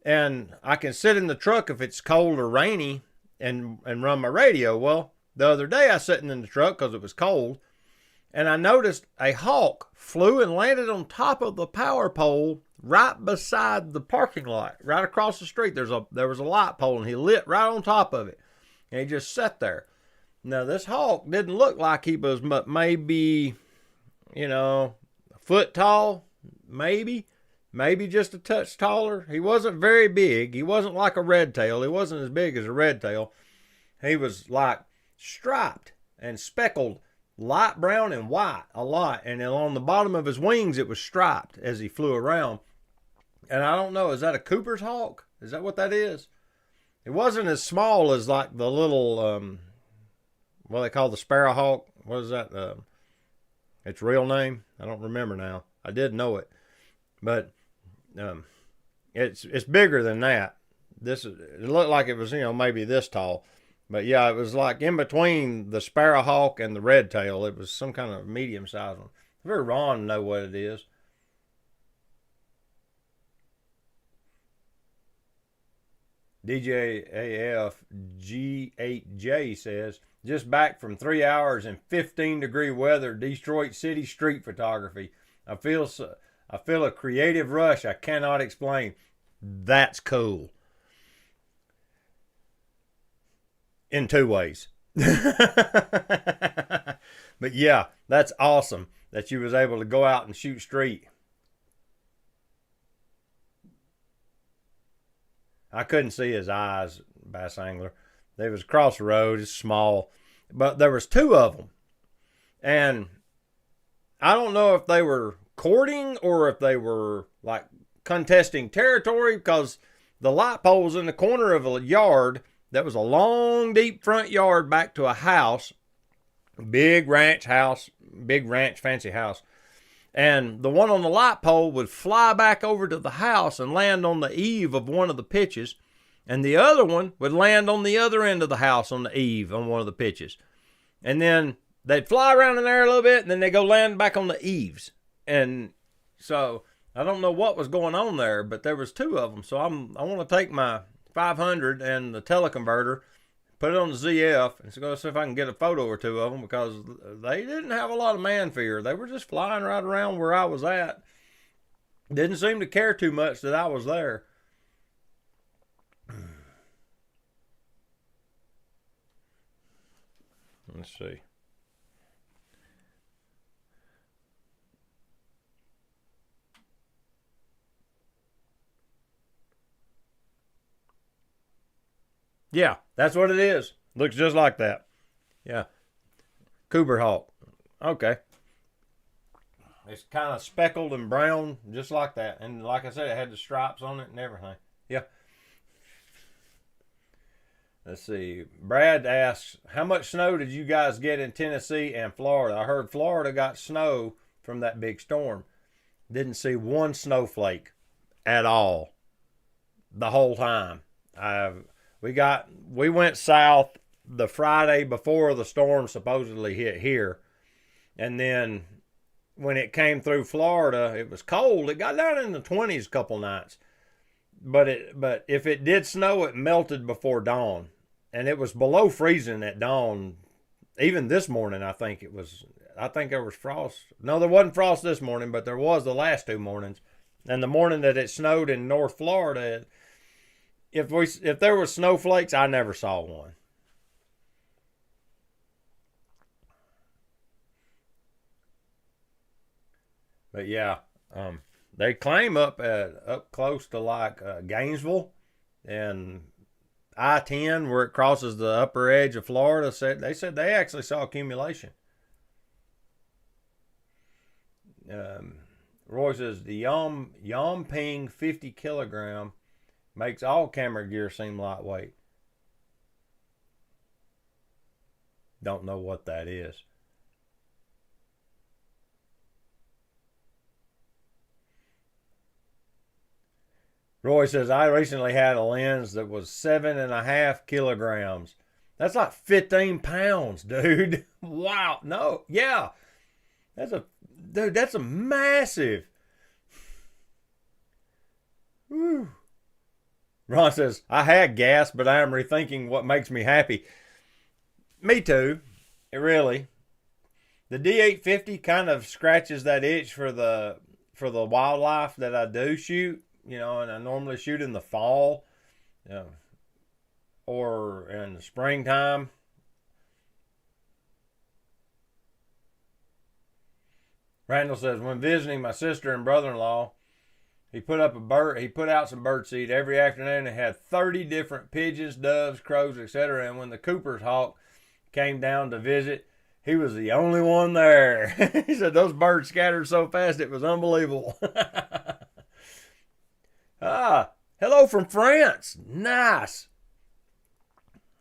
Speaker 1: and I can sit in the truck if it's cold or rainy and run my radio. Well, the other day I was sitting in the truck because it was cold, and I noticed a hawk flew and landed on top of the power pole right beside the parking lot, right across the street. There was a light pole, and he lit right on top of it. and he just sat there. Now, this hawk didn't look like he was maybe, a foot tall, maybe just a touch taller. He wasn't very big. He wasn't like a red tail. He wasn't as big as a red tail. He was like striped and speckled, light brown and white a lot. And then on the bottom of his wings, it was striped as he flew around. And I don't know, is that a Cooper's hawk? Is that what that is? It wasn't as small as like the little, what they call the sparrowhawk. What is that? Its real name? I don't remember now. I did know it, but it's bigger than that. It looked like it was maybe this tall, but yeah, it was like in between the sparrowhawk and the red tail. It was some kind of medium sized one. Very Ron to know what it is. DJAF G8J says, just back from 3 hours in 15-degree weather, Detroit City street photography. I feel a creative rush I cannot explain. That's cool. In 2 ways. But yeah, that's awesome that you was able to go out and shoot street. I couldn't see his eyes, bass angler. They was across the road. It's small. But there was 2 of them. And I don't know if they were courting or if they were like contesting territory, because the light pole was in the corner of a yard that was a long, deep front yard back to a house. Big ranch house. Big ranch, fancy house. And the one on the light pole would fly back over to the house and land on the eave of one of the pitches. And the other one would land on the other end of the house on the eave on one of the pitches. And then they'd fly around in there a little bit, and then they go land back on the eaves. And so I don't know what was going on there, but there was 2 of them. So I want to take my 500 and the teleconverter, put it on the ZF, and go see if I can get a photo or 2 of them, because they didn't have a lot of man fear. They were just flying right around where I was at. Didn't seem to care too much that I was there. Let's see. Yeah, that's what it is. Looks just like that. Yeah. Cooper hawk. Okay. It's kind of speckled and brown, just like that. And like I said, it had the stripes on it and everything. Yeah. Let's see. Brad asks, how much snow did you guys get in Tennessee and Florida? I heard Florida got snow from that big storm. Didn't see one snowflake at all the whole time. We went south the Friday before the storm supposedly hit here. And then when it came through Florida, it was cold. It got down in the 20s a couple nights. But if it did snow, it melted before dawn. And it was below freezing at dawn. Even this morning, I think there was frost. No, there wasn't frost this morning, but there was the last 2 mornings. And the morning that it snowed in North Florida, if there were snowflakes, I never saw one. But yeah, they claim up close to like Gainesville and I-10, where it crosses the upper edge of Florida. They said they actually saw accumulation. Roy says the Yongping 50 kilogram makes all camera gear seem lightweight. Don't know what that is. Roy says, I recently had a lens that was 7.5 kilograms. That's like 15 pounds, dude. Wow. No. Yeah. That's a massive. Whew. Ron says, I had gas, but I am rethinking what makes me happy. Me too. It really. The D850 kind of scratches that itch for the wildlife that I do shoot. And I normally shoot in the fall. or in the springtime. Randall says, when visiting my sister and brother-in-law, he put out some bird seed every afternoon and had 30 different pigeons, doves, crows, etc. And when the Cooper's hawk came down to visit, he was the only one there. He said those birds scattered so fast it was unbelievable. Hello from France. Nice.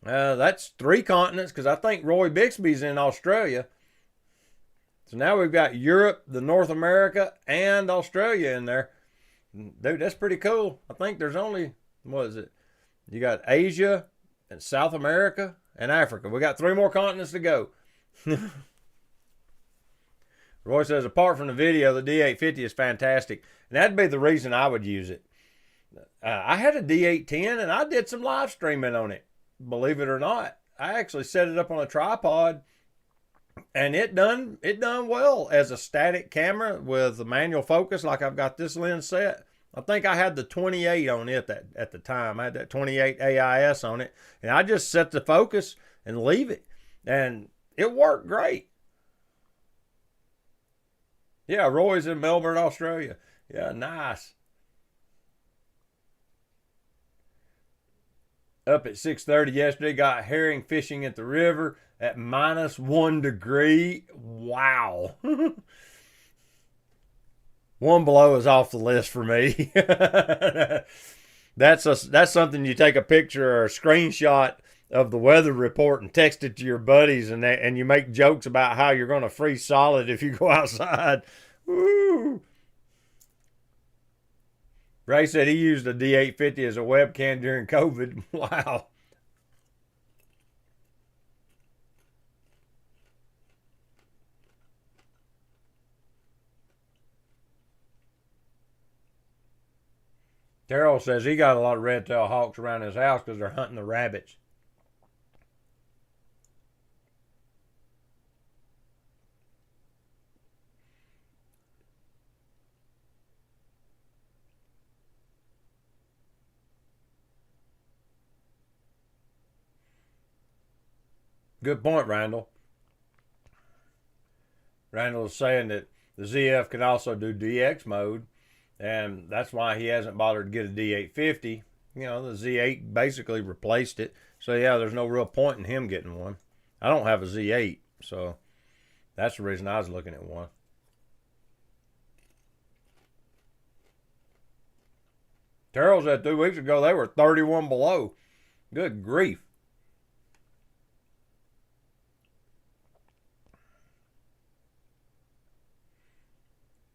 Speaker 1: That's 3 continents because I think Roy Bixby's in Australia. So now we've got Europe, the North America, and Australia in there. Dude, that's pretty cool. I think there's only, what is it? You got Asia and South America and Africa. We got 3 more continents to go. Roy says, apart from the video, the D850 is fantastic. And that'd be the reason I would use it. I had a D810 and I did some live streaming on it. Believe it or not. I actually set it up on a tripod. And it done well as a static camera with a manual focus like I've got this lens set. I think I had the 28 on it at the time. I had that 28 AIS on it. And I just set the focus and leave it. And it worked great. Yeah, Roy's in Melbourne, Australia. Yeah, nice. Up at 6:30 yesterday, got herring fishing at the river at -1 degree. Wow. 1 below is off the list for me. That's something you take a picture or a screenshot of the weather report and text it to your buddies, and you make jokes about how you're going to freeze solid if you go outside. Woo. Ray said he used a D850 as a webcam during COVID. Wow. Terrell says he got a lot of red-tailed hawks around his house because they're hunting the rabbits. Good point, Randall. Randall is saying that the ZF can also do DX mode, and that's why he hasn't bothered to get a D850. You know, the Z8 basically replaced it. So, yeah, there's no real point in him getting one. I don't have a Z8, so that's the reason I was looking at one. Terrell said 2 weeks ago they were 31 below. Good grief.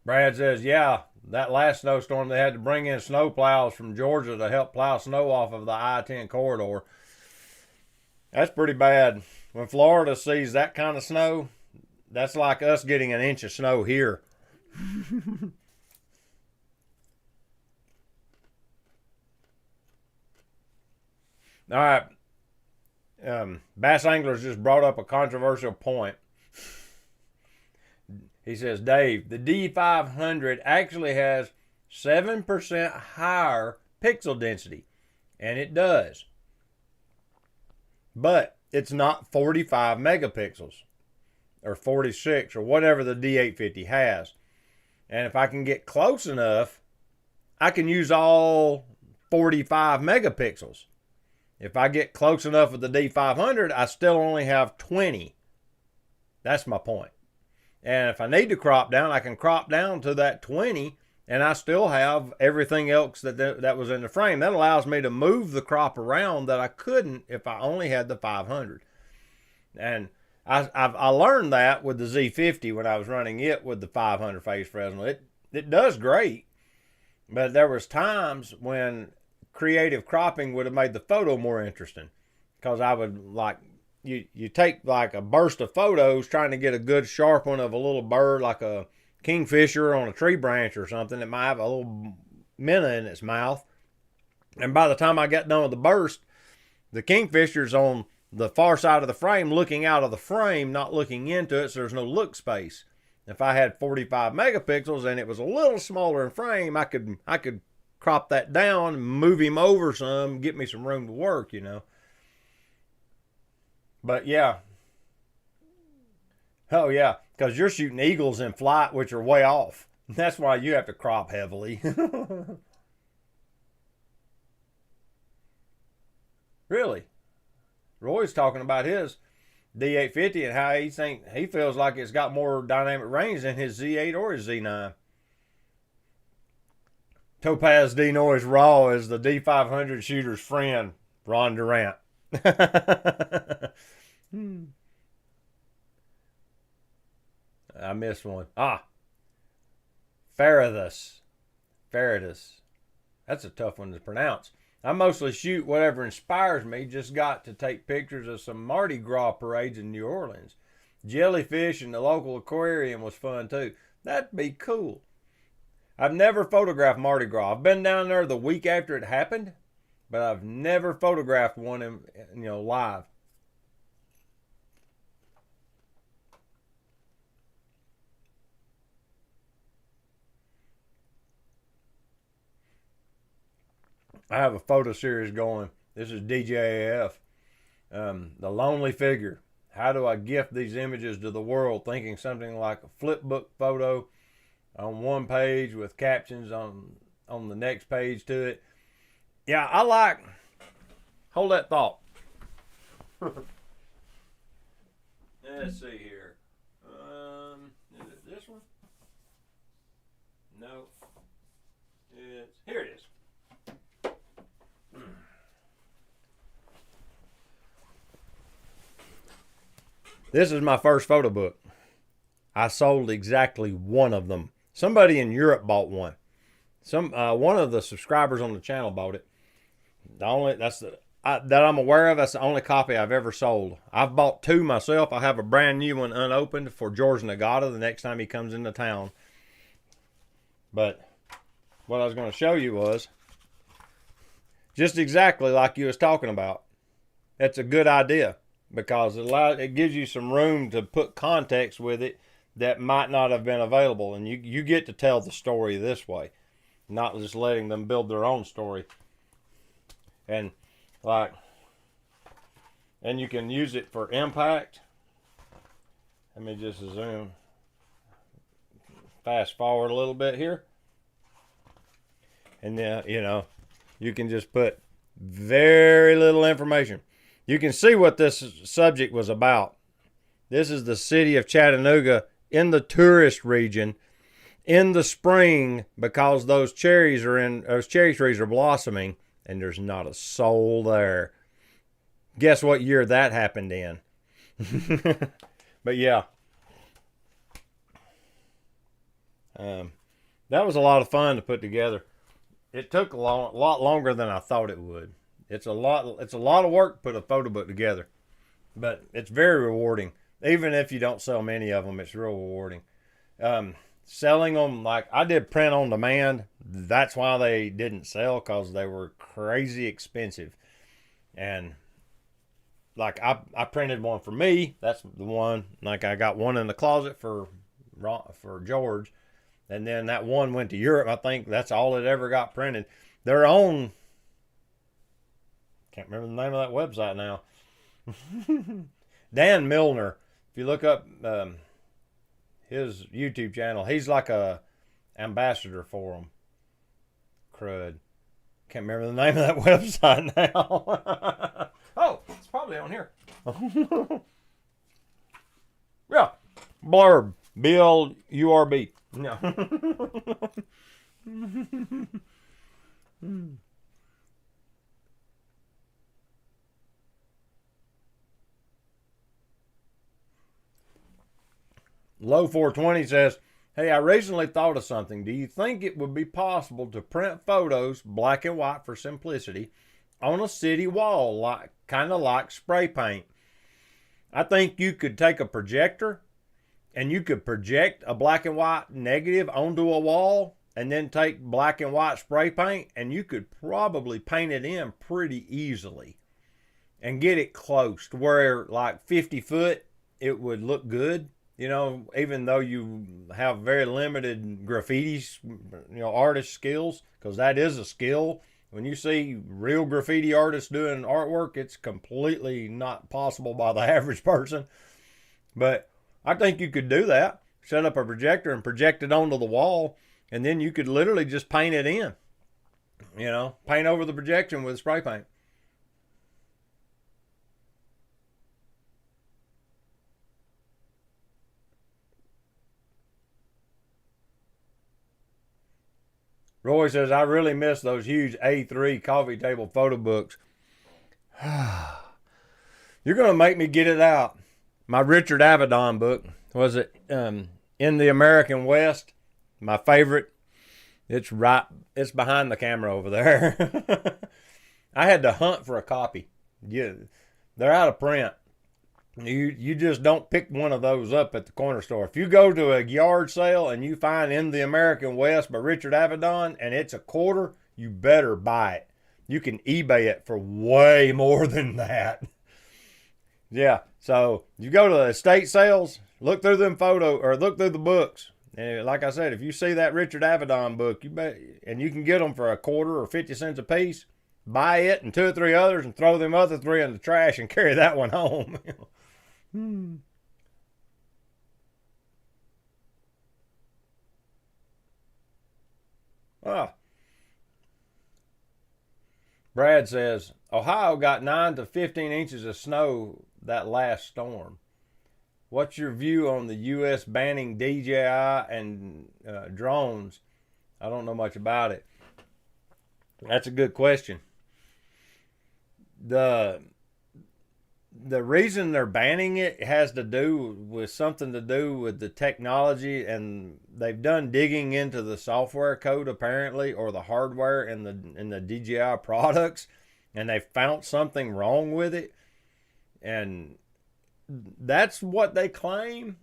Speaker 1: Brad says, yeah, that last snowstorm they had to bring in snow plows from Georgia to help plow snow off of the I-10 corridor. That's pretty bad. When Florida sees that kind of snow, that's like us getting an inch of snow here. All right. Bass Anglers just brought up a controversial point. He says, Dave, the D500 actually has 7% higher pixel density. And it does. But it's not 45 megapixels or 46 or whatever the D850 has. And if I can get close enough, I can use all 45 megapixels. If I get close enough with the D500, I still only have 20. That's my point. And if I need to crop down, I can crop down to that 20, and I still have everything else that was in the frame. That allows me to move the crop around that I couldn't if I only had the 500. And I learned that with the Z50 when I was running it with the 500 phase Fresnel. It does great, but there was times when creative cropping would have made the photo more interesting, because I would like you take like a burst of photos trying to get a good sharp one of a little bird like a kingfisher on a tree branch or something that might have a little minnow in its mouth, and by the time I got done with the burst, the kingfisher's on the far side of the frame looking out of the frame, not looking into it, so there's no look space. If I had 45 megapixels and it was a little smaller in frame, I could crop that down, move him over some, get me some room to work, you know. But yeah. Oh yeah, because you're shooting eagles in flight, which are way off. That's why you have to crop heavily. Really, Roy's talking about his D850 and how he feels like it's got more dynamic range than his Z8 or his Z9. Topaz D Noise Raw is the D500 shooter's friend, Ron Durant. I missed one. Faradus. Faradus. That's a tough one to pronounce. I mostly shoot whatever inspires me. Just got to take pictures of some Mardi Gras parades in New Orleans. Jellyfish in the local aquarium was fun too. That'd be cool. I've never photographed Mardi Gras. I've been down there the week after it happened, but I've never photographed one live. I have a photo series going. This is DJAF. The Lonely Figure. How do I gift these images to the world? Thinking something like a flip book photo on one page with captions on the next page to it. Yeah, I like. Hold that thought. Let's see here. Is it this one? No. Here it is. This is my first photo book. I sold exactly one of them. Somebody in Europe bought one. One of the subscribers on the channel bought it. That I'm aware of. That's the only copy I've ever sold. I've bought two myself. I have a brand new one unopened for George Nagata the next time he comes into town. But what I was going to show you was just exactly like you was talking about. That's a good idea because it gives you some room to put context with it that might not have been available, and you get to tell the story this way, not just letting them build their own story. And you can use it for impact. Let me just zoom fast forward a little bit here, and then you can just put very little information. You can see what this subject was about. This is the city of Chattanooga in the tourist region in the spring because those cherry trees are blossoming and there's not a soul there. Guess what year that happened in? But yeah. That was a lot of fun to put together. It took a lot longer than I thought it would. It's a lot of work to put a photo book together, but it's very rewarding. Even if you don't sell many of them, it's real rewarding. Selling them, like I did print on demand. That's why they didn't sell, because they were crazy expensive. And like I printed one for me. That's the one. Like I got one in the closet for George, and then that one went to Europe. I think that's all it ever got printed. Their own. Can't remember the name of that website now. Dan Milner. If you look up his YouTube channel, he's like a ambassador for them. Crud. Can't remember the name of that website now. Oh, it's probably on here. Yeah. Blurb. BLURB. No. Low 420 says, hey, I recently thought of something. Do you think it would be possible to print photos, black and white for simplicity, on a city wall, kind of like spray paint? I think you could take a projector and you could project a black and white negative onto a wall and then take black and white spray paint, and you could probably paint it in pretty easily and get it close to where like 50 foot it would look good. Even though you have very limited graffiti, artist skills, because that is a skill. When you see real graffiti artists doing artwork, it's completely not possible by the average person. But I think you could do that. Set up a projector and project it onto the wall, and then you could literally just paint it in. You know, paint over the projection with spray paint. Roy says, I really miss those huge A3 coffee table photo books. You're going to make me get it out. My Richard Avedon book, was it In the American West? My favorite. It's behind the camera over there. I had to hunt for a copy. Yeah, they're out of print. You just don't pick one of those up at the corner store. If you go to a yard sale and you find In the American West by Richard Avedon and it's a quarter, you better buy it. You can eBay it for way more than that. Yeah, so you go to estate sales, look through them look through the books. And like I said, if you see that Richard Avedon book, and you can get them for a quarter or 50 cents a piece, buy it and 2 or 3 others and throw them other 3 in the trash and carry that one home. Ah. Brad says, Ohio got 9 to 15 inches of snow that last storm. What's your view on the U.S. banning DJI and drones? I don't know much about it. That's a good question. The reason they're banning it has to do with something to do with the technology, and they've done digging into the software code apparently, or the hardware in the DJI products, and they found something wrong with it, and that's what they claim.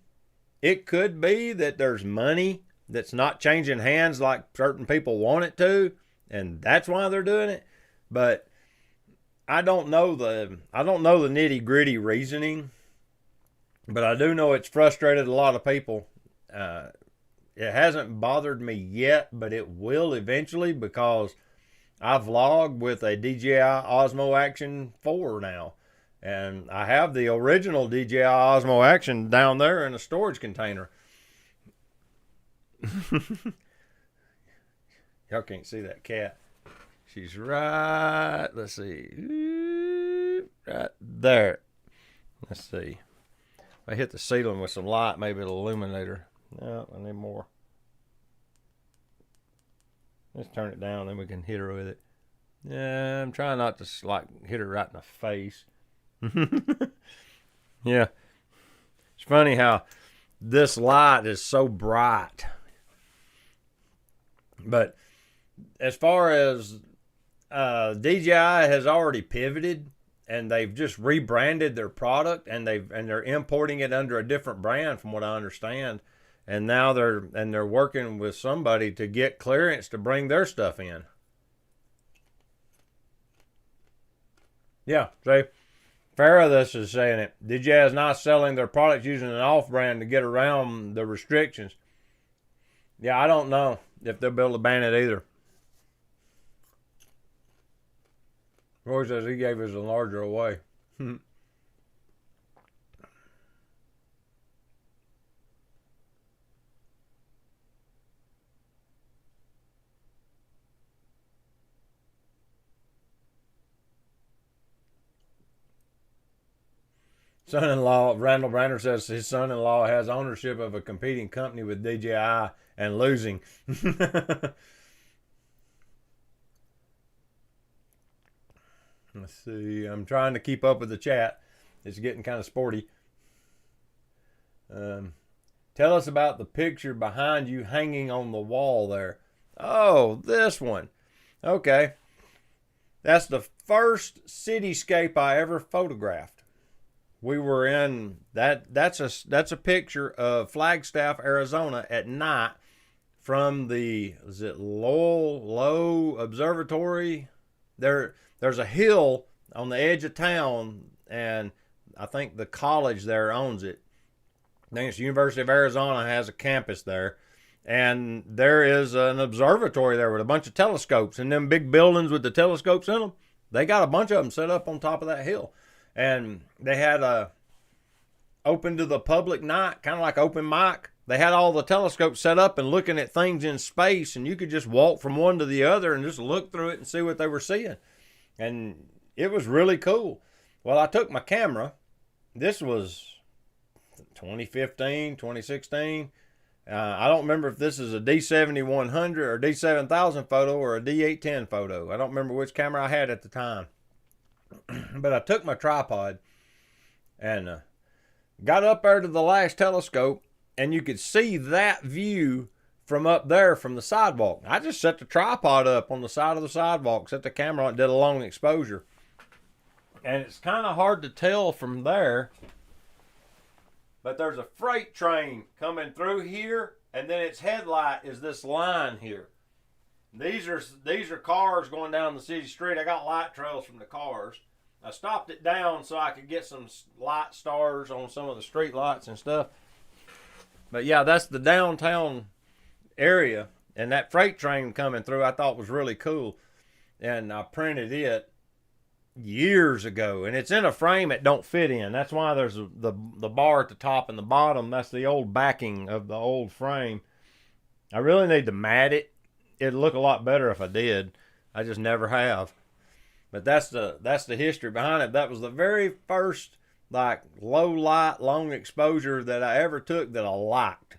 Speaker 1: It could be that there's money that's not changing hands like certain people want it to, and that's why they're doing it. But I don't know the nitty gritty reasoning, but I do know it's frustrated a lot of people. It hasn't bothered me yet, but it will eventually, because I vlog with a DJI Osmo Action 4 now, and I have the original DJI Osmo Action down there in a storage container. Y'all can't see that cat. She's right, let's see, right there. Let's see. If I hit the ceiling with some light, maybe it'll illuminate her. No, I need more. Let's turn it down, then we can hit her with it. Yeah, I'm trying not to hit her right in the face. Yeah. It's funny how this light is so bright. But as far as DJI has already pivoted, and they've just rebranded their product, and they're importing it under a different brand from what I understand. And now they're working with somebody to get clearance to bring their stuff in. Yeah, see, Farah is saying it. DJI is not selling their products using an off-brand to get around the restrictions. Yeah, I don't know if they'll be able to ban it either. Roy says he gave his enlarger away. Son-in-law, Randall Brander says his son-in-law has ownership of a competing company with DJI and losing. Let's see. I'm trying to keep up with the chat. It's getting kind of sporty. Tell us about the picture behind you hanging on the wall there. Oh, this one. Okay. That's the first cityscape I ever photographed. We were in that's a picture of Flagstaff, Arizona at night from the Low Observatory. There's a hill on the edge of town, and I think the college there owns it. I think it's the University of Arizona has a campus there, And there is an observatory there with a bunch of telescopes, and them big buildings with the telescopes in them, they got a bunch of them set up on top of that hill. And they had a open to the public night, kind of like open mic. They had all the telescopes set up and looking at things in space, and you could just walk from one to the other and just look through it and see what they were seeing. And it was really cool. Well, I took my camera. This was 2015, 2016. I don't remember if this is a D7100 or D7000 photo or a D810 photo. I don't remember which camera I had at the time. But I took my tripod and got up there to the last telescope, and you could see that view from up there from the sidewalk. I just set the tripod up on the side of the sidewalk, set the camera on, and did a long exposure. And it's kind of hard to tell from there, but there's a freight train coming through here, and then its headlight is this line here. These are cars going down the city street. I got light trails from the cars. I stopped it down so I could get some light stars on some of the street lights and stuff. But yeah, that's the downtown area, and that freight train coming through I thought was really cool. And I printed it years ago, and it's in a frame it don't fit in. That's why there's the bar at the top and the bottom. That's the old backing of the old frame. I really need to mat it. It'd look a lot better if I did. I just never have. But that's the history behind it. That was the very first like low light, long exposure that I ever took that I liked.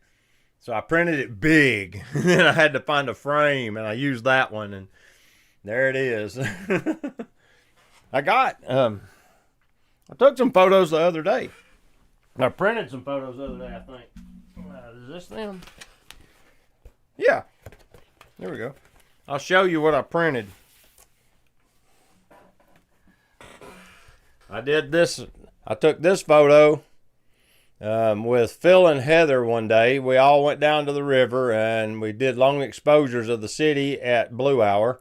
Speaker 1: So I printed it big. Then I had to find a frame, and I used that one, and there it is. I took some photos the other day. I printed some photos the other day, I think. Is this them? Yeah. There we go. I'll show you what I printed. I did this. I took this photo with Phil and Heather one day. We all went down to the river, and we did long exposures of the city at Blue Hour.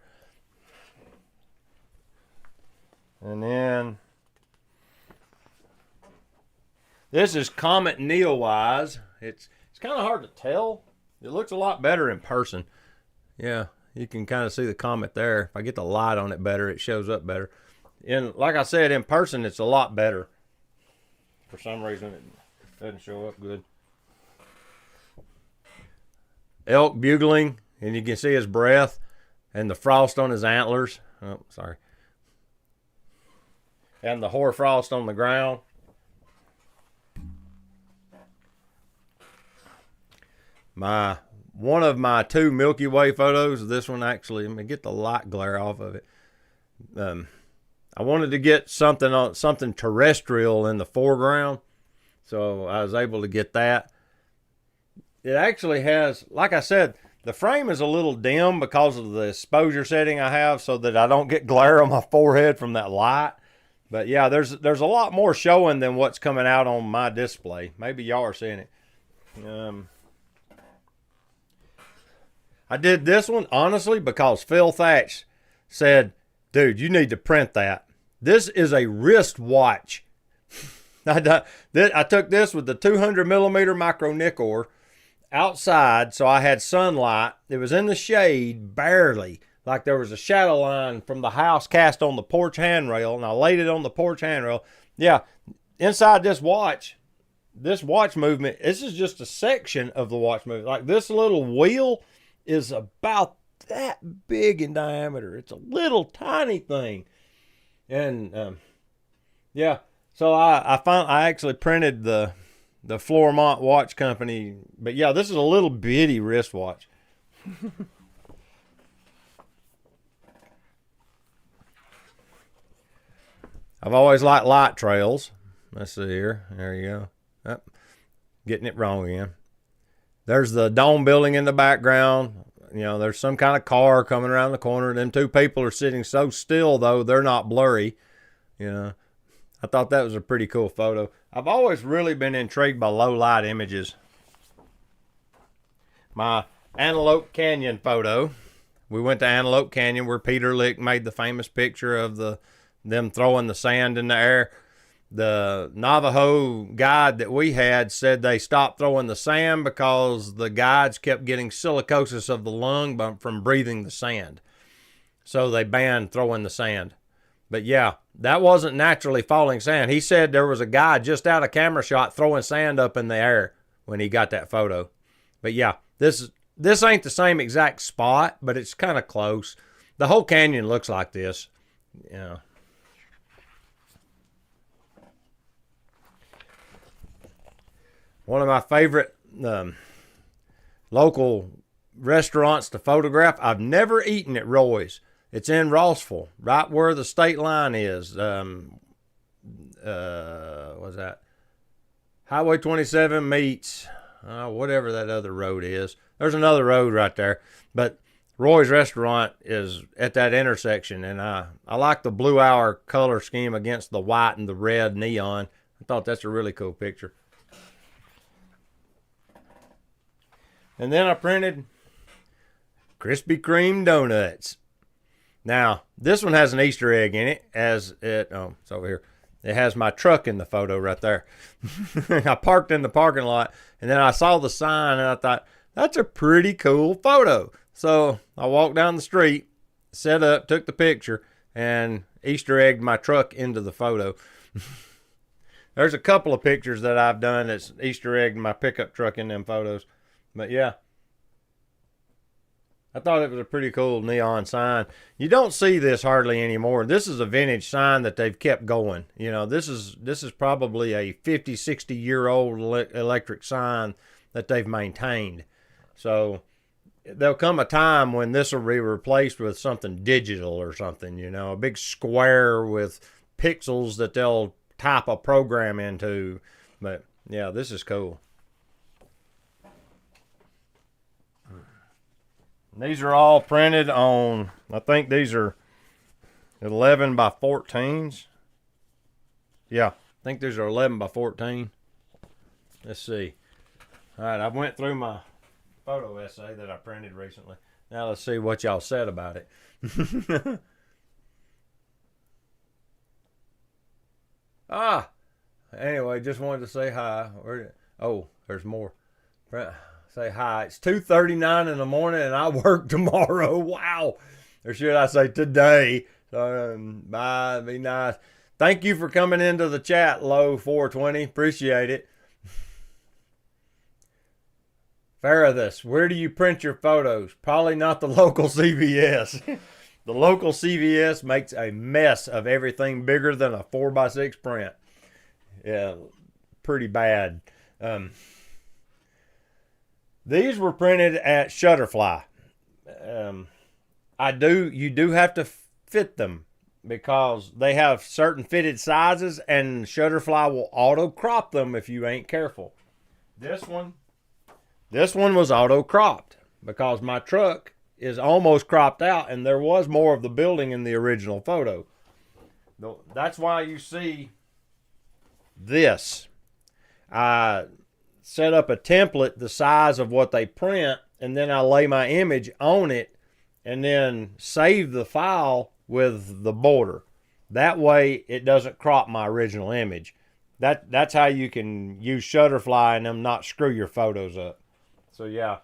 Speaker 1: And then this is Comet Neowise. It's kind of hard to tell. It looks a lot better in person. Yeah, you can kind of see the comet there. If I get the light on it better, it shows up better. And like I said, in person, it's a lot better. For some reason, it doesn't show up good. Elk bugling, and you can see his breath and the frost on his antlers. Oh, sorry. And the hoarfrost on the ground. One of my two Milky Way photos, this one actually, let me get the light glare off of it. I wanted to get something terrestrial in the foreground, so I was able to get that. It actually has, like I said, the frame is a little dim because of the exposure setting I have, so that I don't get glare on my forehead from that light. But yeah, there's a lot more showing than what's coming out on my display. Maybe y'all are seeing it. I did this one, honestly, because Phil Thatch said, dude, you need to print that. This is a wristwatch. I took this with the 200 millimeter micro nikkor outside, so I had sunlight. It was in the shade, barely. Like there was a shadow line from the house cast on the porch handrail, and I laid it on the porch handrail. Yeah, inside this watch movement, this is just a section of the watch movement. Like this little wheel is about that big in diameter. It's a little tiny thing. And yeah, so I actually printed the Flormont Watch Company. But yeah, this is a little bitty wristwatch. I've always liked light trails. Let's see here. There you go. Oh, getting it wrong again. There's the dome building in the background. You know, there's some kind of car coming around the corner. Them two people are sitting so still, though, they're not blurry. You know, I thought that was a pretty cool photo. I've always really been intrigued by low light images. My Antelope Canyon photo. We went to Antelope Canyon where Peter Lick made the famous picture of them throwing the sand in the air. The Navajo guide that we had said they stopped throwing the sand because the guides kept getting silicosis of the lung from breathing the sand. So they banned throwing the sand. But yeah, that wasn't naturally falling sand. He said there was a guy just out of camera shot throwing sand up in the air when he got that photo. But yeah, this ain't the same exact spot, but it's kind of close. The whole canyon looks like this. Yeah. One of my favorite local restaurants to photograph. I've never eaten at Roy's. It's in Rossville, right where the state line is. What's that? Highway 27 meets whatever that other road is. There's another road right there. But Roy's restaurant is at that intersection, and I like the blue hour color scheme against the white and the red neon. I thought that's a really cool picture. And then I printed Krispy Kreme donuts. Now, this one has an Easter egg in it, it's over here. It has my truck in the photo right there. I parked in the parking lot, and then I saw the sign, and I thought, that's a pretty cool photo. So I walked down the street, set up, took the picture, and Easter egged my truck into the photo. There's a couple of pictures that I've done that's Easter egged my pickup truck in them photos. But yeah, I thought it was a pretty cool neon sign. You don't see this hardly anymore. This is a vintage sign that they've kept going. You know, this is probably a 50, 60-year-old electric sign that they've maintained. So there'll come a time when this will be replaced with something digital or something, you know, a big square with pixels that they'll type a program into. But yeah, this is cool. These are all printed on, I think these are 11 by 14s. Yeah, I think these are 11 by 14. Let's see. All right, I went through my photo essay that I printed recently. Now let's see what y'all said about it. Anyway, just wanted to say hi. Oh, there's more. Say hi. It's 2:39 in the morning and I work tomorrow. Wow. Or should I say today? So, bye. Be nice. Thank you for coming into the chat, Low 420. Appreciate it. Faradis, where do you print your photos? Probably not the local CVS. The local CVS makes a mess of everything bigger than a 4x6 print. Yeah, pretty bad. These were printed at Shutterfly. You do have to fit them because they have certain fitted sizes and Shutterfly will auto crop them if you ain't careful. This one was auto cropped because my truck is almost cropped out and there was more of the building in the original photo. That's why you see this. I set up a template the size of what they print, and then I lay my image on it and then save the file with the border. That way it doesn't crop my original image. That's how you can use Shutterfly and them not screw your photos up. So yeah,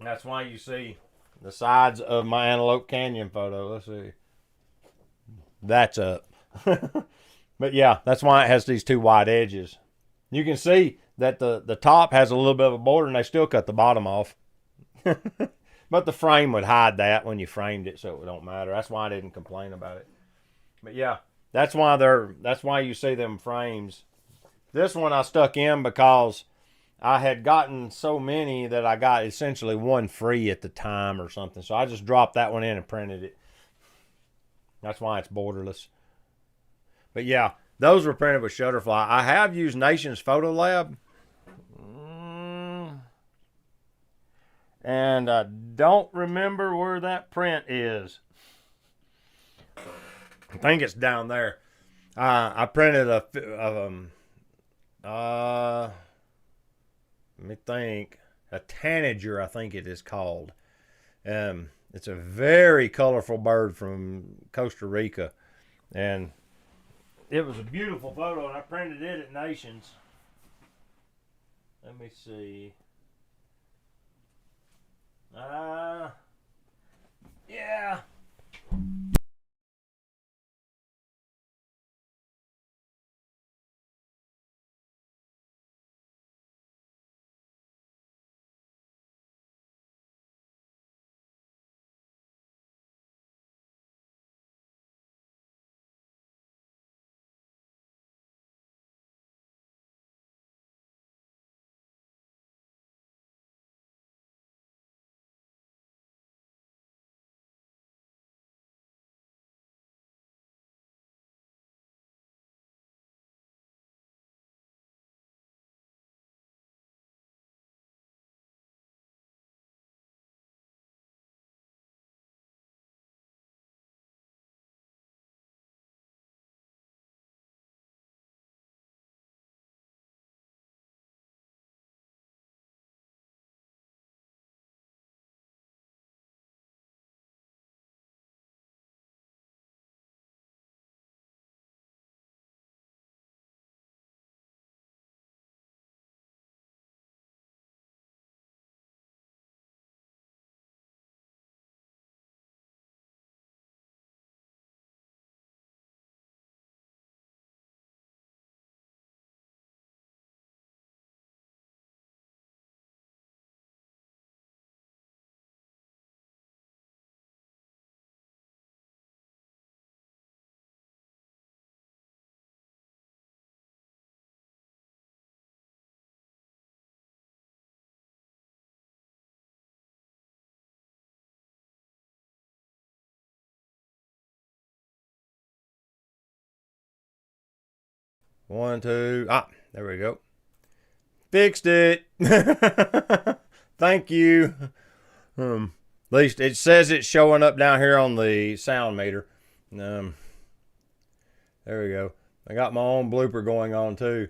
Speaker 1: that's why you see the sides of my Antelope Canyon photo. Let's see. That's up. But yeah, that's why it has these two wide edges. You can see that the top has a little bit of a border and they still cut the bottom off. But the frame would hide that when you framed it, so it don't matter. That's why I didn't complain about it. But yeah, that's why you see them frames. This one I stuck in because I had gotten so many that I got essentially one free at the time or something. So I just dropped that one in and printed it. That's why it's borderless. But yeah, those were printed with Shutterfly. I have used Nations Photo Lab. And I don't remember where that print is. I think it's down there. I printed let me think, a tanager, I think it is called. It's a very colorful bird from Costa Rica. And it was a beautiful photo, and I printed it at Nations. Let me see. Yeah. One, two. Ah, there we go. Fixed it. Thank you. At least it says it's showing up down here on the sound meter. There we go. I got my own blooper going on too.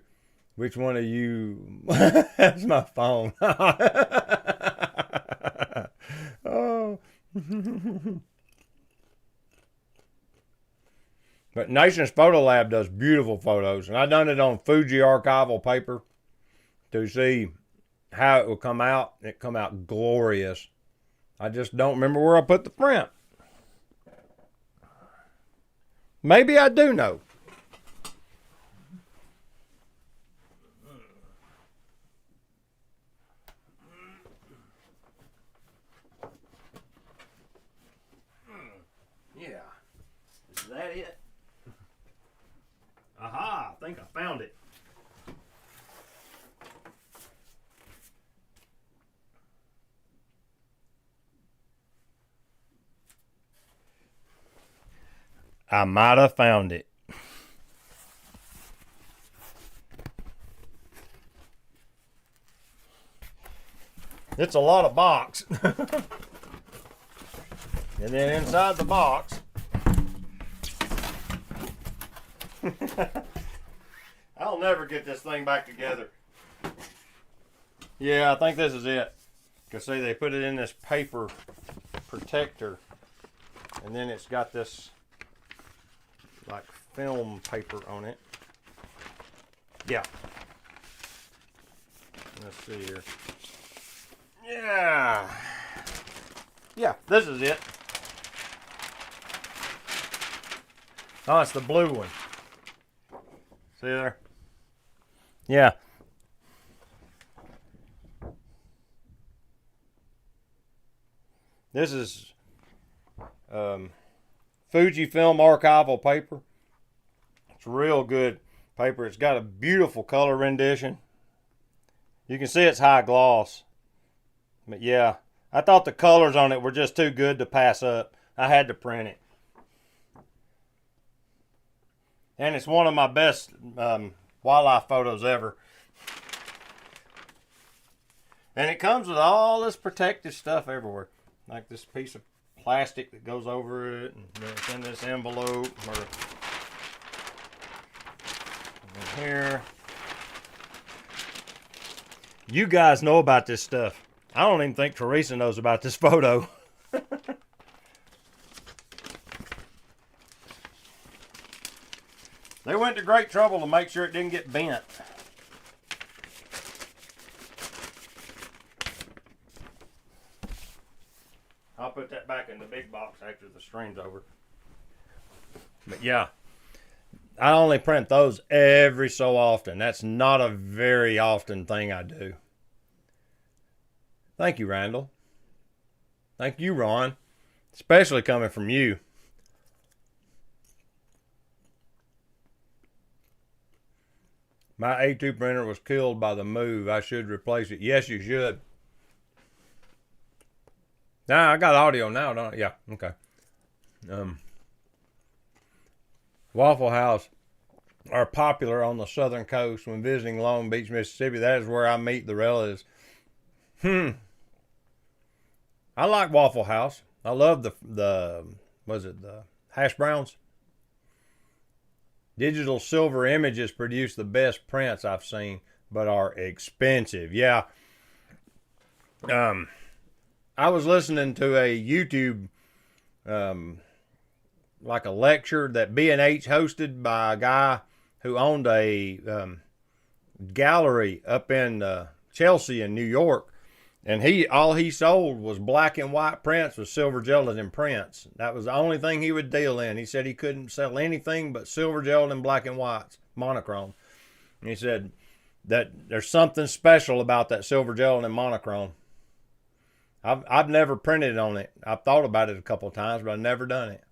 Speaker 1: Which one of you? That's my phone. Oh. But Nations Photo Lab does beautiful photos, and I done it on Fuji archival paper to see how it will come out. It come out glorious. I just don't remember where I put the print. Maybe I do know. Yeah. Is that it? Aha, I think I found it. I might have found it. It's a lot of box. And then inside the box, I'll never get this thing back together. Yeah, I think this is it. Because see, they put it in this paper protector, and then it's got this like film paper on it. Yeah. Let's see here. Yeah. Yeah, this is it. Oh, it's the blue one. See there? Yeah. This is Fujifilm archival paper. It's real good paper. It's got a beautiful color rendition. You can see it's high gloss. But yeah, I thought the colors on it were just too good to pass up. I had to print it. And it's one of my best wildlife photos ever. And it comes with all this protective stuff everywhere. Like this piece of plastic that goes over it, and it's in this envelope. And here. You guys know about this stuff. I don't even think Teresa knows about this photo. They went to great trouble to make sure it didn't get bent. I'll put that back in the big box after the stream's over. But yeah, I only print those every so often. That's not a very often thing I do. Thank you, Randall. Thank you, Ron. Especially coming from you. My A2 printer was killed by the move. I should replace it. Yes, you should. Nah, I got audio now, don't I? Yeah, okay. Waffle House are popular on the southern coast when visiting Long Beach, Mississippi. That is where I meet the relatives. I like Waffle House. I love the hash browns? Digital silver images produce the best prints I've seen, but are expensive. Yeah. I was listening to a YouTube, like a lecture that B&H hosted by a guy who owned a gallery up in Chelsea in New York. And all he sold was black and white prints with silver gelatin prints. That was the only thing he would deal in. He said he couldn't sell anything but silver gelatin black and whites, monochrome. And he said that there's something special about that silver gelatin monochrome. I've never printed on it. I've thought about it a couple of times, but I've never done it.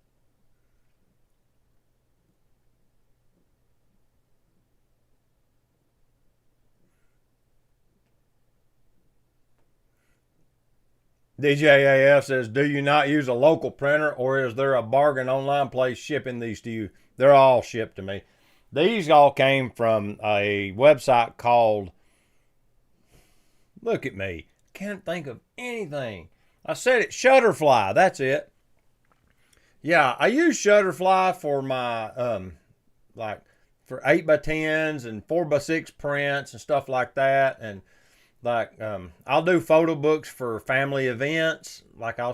Speaker 1: DJAF says, do you not use a local printer, or is there a bargain online place shipping these to you? They're all shipped to me. These all came from a website called, look at me, can't think of anything. I said it, Shutterfly, that's it. Yeah, I use Shutterfly for my, like, for 8x10s and 4x6 prints and stuff like that. And like, I'll do photo books for family events. Like I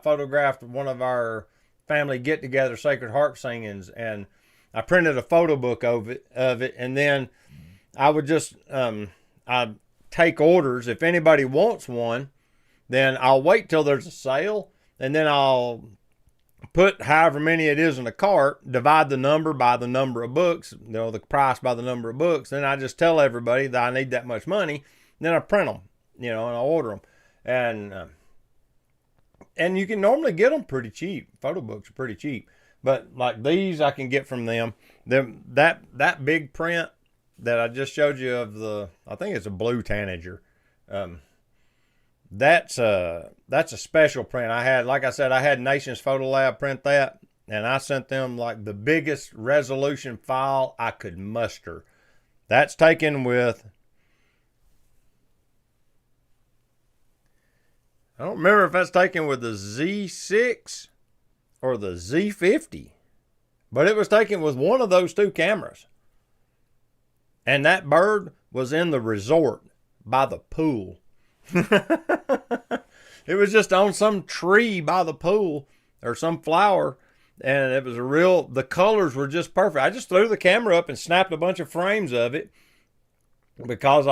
Speaker 1: photographed one of our family get-together Sacred Heart singings, and I printed a photo book of it, and then I would just I take orders. If anybody wants one, then I'll wait till there's a sale, and then I'll put however many it is in a cart, divide the number by the number of books, the price by the number of books. Then I just tell everybody that I need that much money. Then I print them, and I order them. And you can normally get them pretty cheap. Photo books are pretty cheap. But like these I can get from them. That big print that I just showed you of I think it's a blue tanager. That's a special print. Like I said, I had Nations Photo Lab print that, and I sent them like the biggest resolution file I could muster. That's taken with, I don't remember if that's taken with the Z6 or the Z50, but it was taken with one of those two cameras. And that bird was in the resort by the pool. It was just on some tree by the pool or some flower, and it was the colors were just perfect. I just threw the camera up and snapped a bunch of frames of it because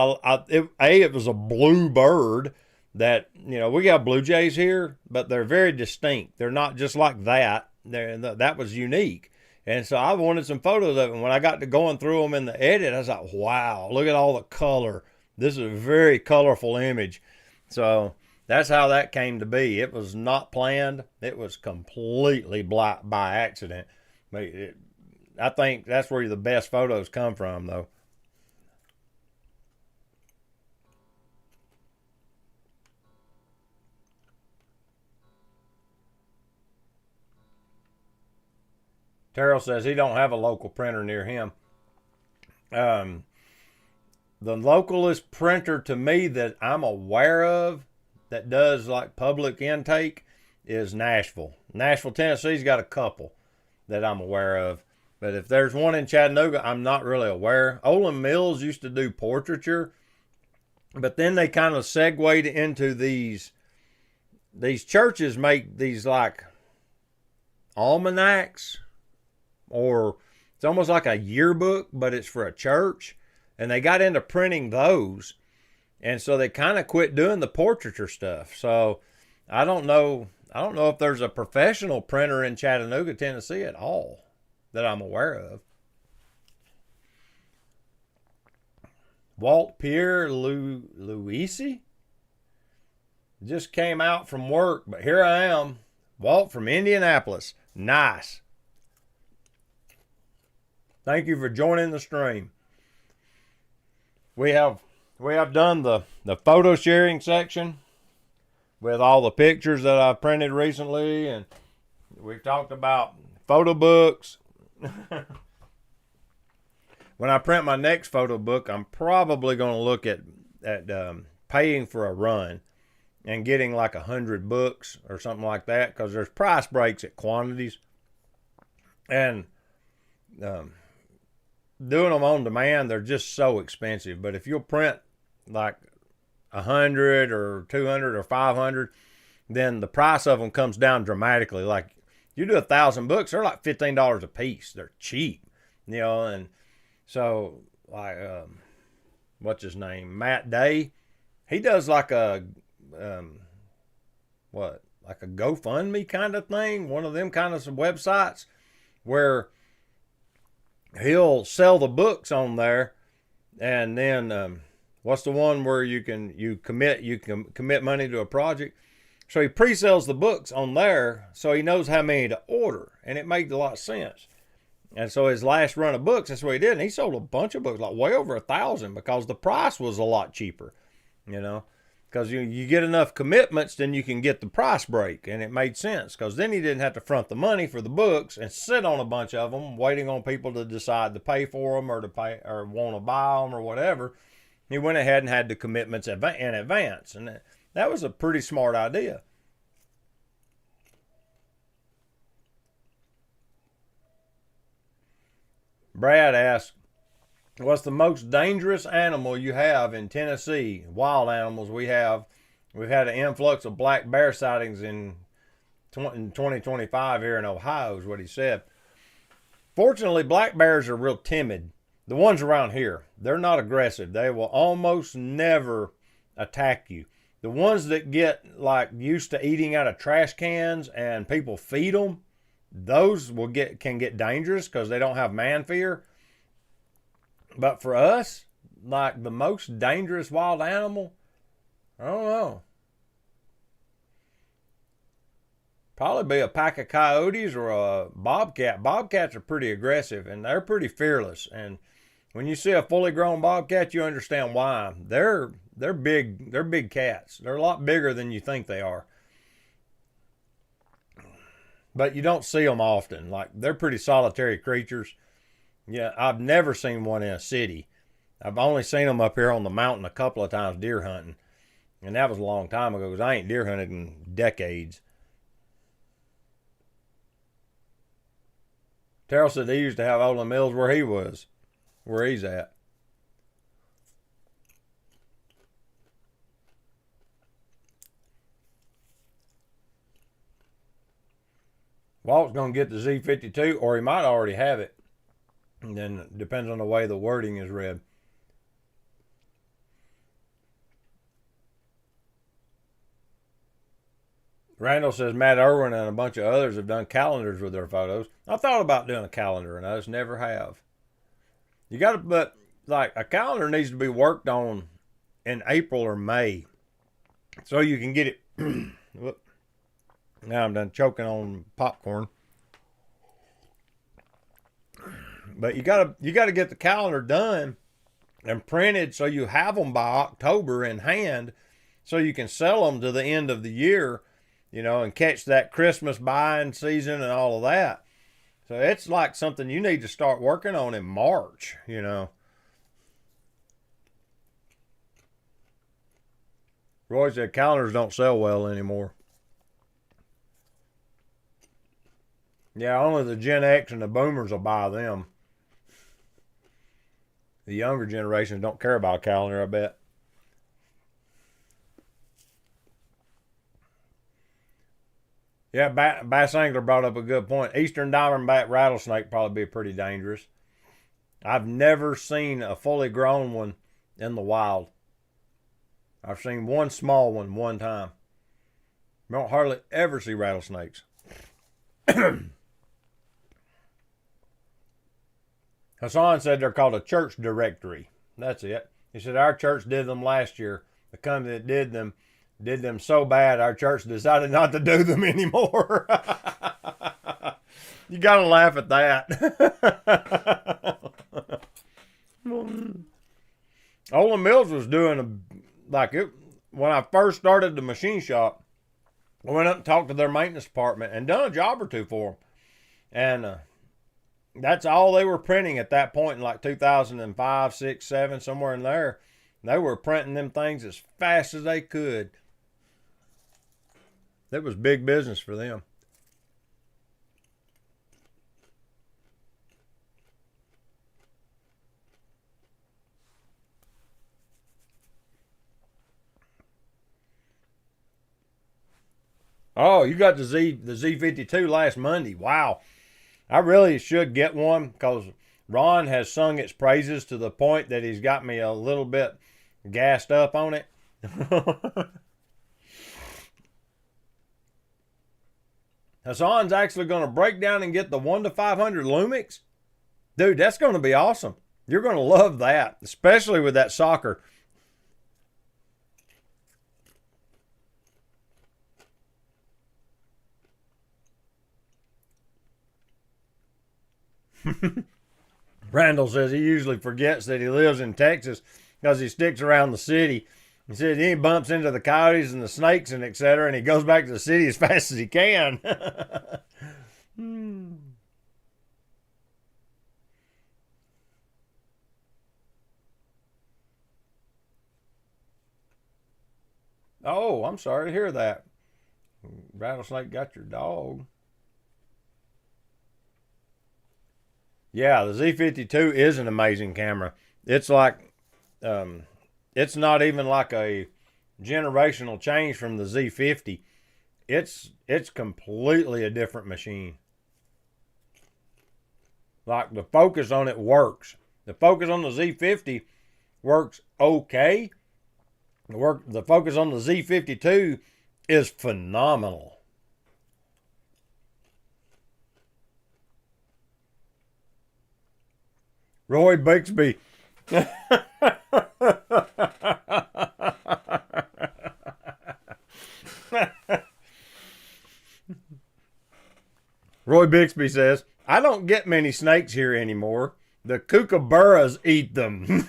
Speaker 1: it was a blue bird. That, we got blue jays here, but they're very distinct. They're not just like that. That was unique. And so I wanted some photos of it. And when I got to going through them in the edit, I was like, wow, look at all the color. This is a very colorful image. So that's how that came to be. It was not planned. It was completely by accident. I think that's where the best photos come from, though. Terrell says he don't have a local printer near him. The localest printer to me that I'm aware of that does like public intake is Nashville. Nashville, Tennessee's got a couple that I'm aware of. But if there's one in Chattanooga, I'm not really aware. Olin Mills used to do portraiture, but then they kind of segued into these churches make these like almanacs, or It's almost like a yearbook, but it's for a church. And they got into printing those. And so they kind of quit doing the portraiture stuff. So I don't know. I don't know if there's a professional printer in Chattanooga, Tennessee at all that I'm aware of. Walt Pierre Luisi just came out from work, but here I am. Walt from Indianapolis. Nice. Thank you for joining the stream. We have done the photo sharing section with all the pictures that I've printed recently, and we've talked about photo books. When I print my next photo book, I'm probably going to look at paying for a run and getting like 100 books or something like that, because there's price breaks at quantities, and doing them on demand, they're just so expensive. But if you'll print like 100 or 200 or 500, then the price of them comes down dramatically. Like you do 1,000 books, they're like $15 a piece. They're cheap, you know. And so like what's his name, Matt Day, he does like a like a GoFundMe kind of thing, one of them kind of some websites where he'll sell the books on there. And then what's the one where you can commit money to a project? So he pre-sells the books on there, so he knows how many to order, and it makes a lot of sense. And so his last run of books, that's what he did, and he sold a bunch of books, like way over 1,000, because the price was a lot cheaper, you know. Because you get enough commitments, then you can get the price break, and it made sense, because then he didn't have to front the money for the books and sit on a bunch of them, waiting on people to decide to pay for them or to pay or want to buy them or whatever. He went ahead and had the commitments in advance, and that was a pretty smart idea. Brad asked, what's the most dangerous animal you have in Tennessee? Wild animals we have. We've had an influx of black bear sightings in 2025 here in Ohio, is what he said. Fortunately, black bears are real timid. The ones around here, they're not aggressive. They will almost never attack you. The ones that get like used to eating out of trash cans and people feed them, those can get dangerous because they don't have man fear. But for us, like the most dangerous wild animal, I don't know. Probably be a pack of coyotes or a bobcat. Bobcats are pretty aggressive and they're pretty fearless. And when you see a fully grown bobcat, you understand why. They're big. They're big cats. They're a lot bigger than you think they are. But you don't see them often. Like they're pretty solitary creatures. Yeah, I've never seen one in a city. I've only seen them up here on the mountain a couple of times deer hunting. And that was a long time ago because I ain't deer hunted in decades. Terrell said they used to have Olin Mills where he's at. Walt's going to get the Z52, or he might already have it. And then it depends on the way the wording is read. Randall says Matt Irwin and a bunch of others have done calendars with their photos. I thought about doing a calendar, and I just never have. You got to, but like a calendar needs to be worked on in April or May, so you can get it. Now I'm done choking on popcorn. But you gotta get the calendar done and printed so you have them by October in hand, so you can sell them to the end of the year, you know, and catch that Christmas buying season and all of that. So it's like something you need to start working on in March, you know. Roy said calendars don't sell well anymore. Yeah, only the Gen X and the boomers will buy them. The younger generations don't care about a calendar, I bet. Yeah, Bass Angler brought up a good point. Eastern diamondback rattlesnake probably be pretty dangerous. I've never seen a fully grown one in the wild. I've seen one small one one time. You don't hardly ever see rattlesnakes. Hassan said they're called a church directory. That's it. He said our church did them last year. The company that did them so bad our church decided not to do them anymore. You gotta laugh at that. Olin Mills was doing when I first started the machine shop. I went up and talked to their maintenance department and done a job or two for them. And that's all they were printing at that point in like 2005, 6, 7, somewhere in there. They were printing them things as fast as they could. That was big business for them. Oh, you got the Z52 last Monday. Wow. I really should get one because Ron has sung its praises to the point that he's got me a little bit gassed up on it. Hassan's actually going to break down and get the 1-500 Lumix. Dude, that's going to be awesome. You're going to love that, especially with that soccer. Randall says he usually forgets that he lives in Texas because he sticks around the city. He said he bumps into the coyotes and the snakes and etc. and he goes back to the city as fast as he can. Oh, I'm sorry to hear that. Rattlesnake got your dog. Yeah, the Z52 is an amazing camera. It's like, it's not even like a generational change from the Z50. It's completely a different machine. Like the focus on it works. The focus on the Z50 works okay. The focus on the Z52 is phenomenal. Roy Bixby. Roy Bixby says, I don't get many snakes here anymore. The kookaburras eat them.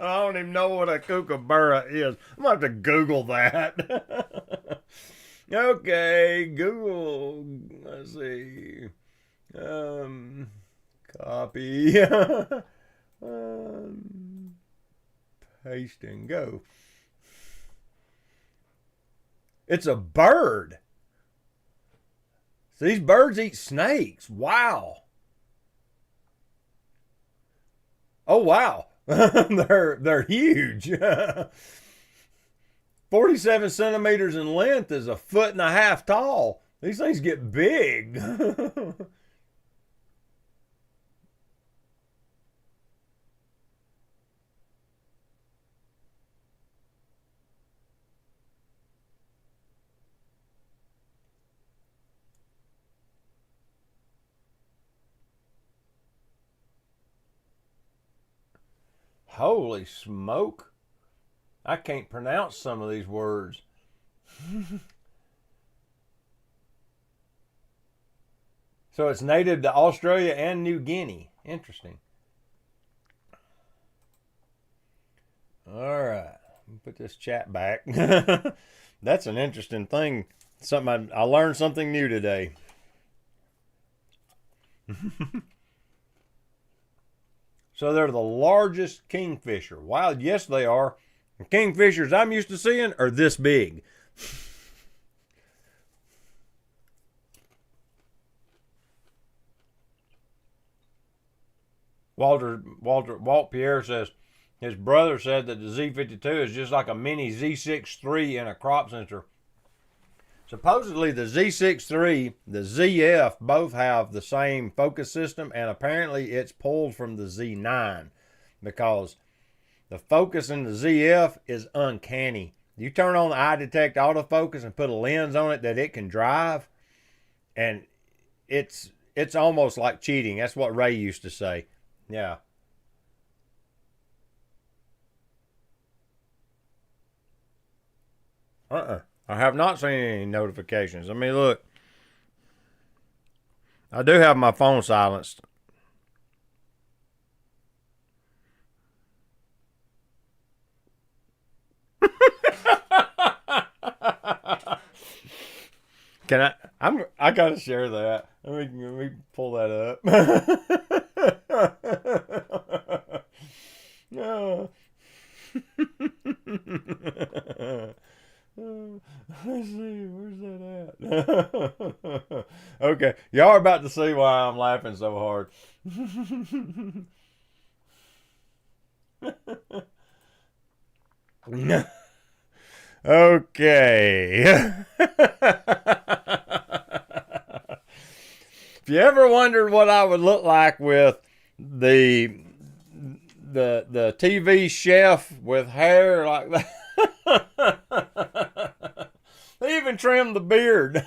Speaker 1: I don't even know what a kookaburra is. I'm going to have to Google that. Okay, Google. Let's see. Copy. Paste and go. It's a bird. So these birds eat snakes. Wow. Oh wow. they're huge. 47 centimeters in length is 1.5 feet tall. These things get big. Holy smoke. I can't pronounce some of these words. So it's native to Australia and New Guinea. Interesting. All right. Put this chat back. That's an interesting thing. Something I learned something new today. So they're the largest kingfisher. Wow, yes they are. The kingfishers I'm used to seeing are this big. Walt Pierre says his brother said that the Z52 is just like a mini Z6 III in a crop sensor. Supposedly the Z6 III, the ZF both have the same focus system, and apparently it's pulled from the Z9 because the focus in the ZF is uncanny. You turn on the eye detect autofocus and put a lens on it that it can drive, and it's almost like cheating. That's what Ray used to say. Yeah. I have not seen any notifications. I mean, look. I do have my phone silenced. Can I gotta share that. Let me pull that up. No. Let's see, where's that at? Okay, y'all are about to see why I'm laughing so hard. Okay. If you ever wondered what I would look like with the the TV chef with hair like that, they even trimmed the beard.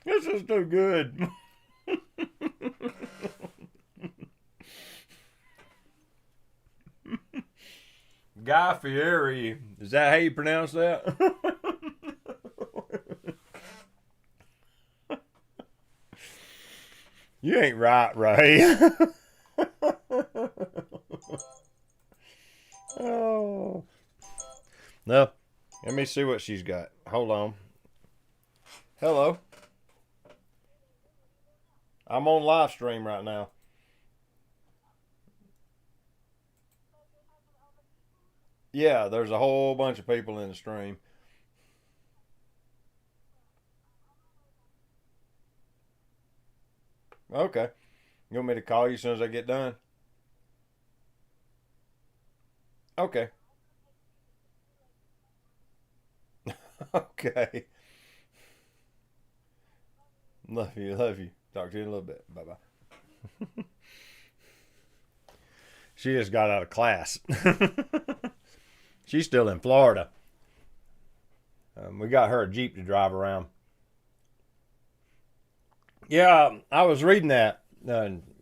Speaker 1: This is too good. Guy Fieri. Is that how you pronounce that? You ain't right, Ray. Oh. No. Let me see what she's got. Hold on. Hello. I'm on live stream right now. Yeah, there's a whole bunch of people in the stream. Okay. You want me to call you as soon as I get done? Okay. Okay. Love you. Love you. Talk to you in a little bit. Bye bye. She just got out of class. She's still in Florida. We got her a Jeep to drive around. Yeah, I was reading that.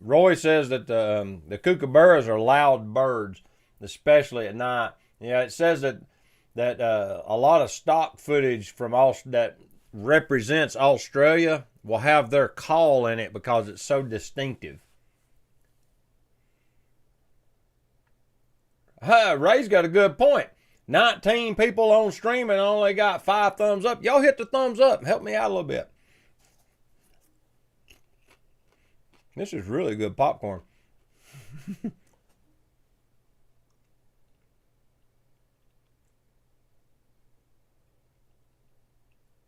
Speaker 1: Roy says that the kookaburras are loud birds, especially at night. Yeah, it says that a lot of stock footage from that represents Australia will have their call in it because it's so distinctive. Ray's got a good point. 19 people on stream and only got 5 thumbs up. Y'all hit the thumbs up. Help me out a little bit. This is really good popcorn.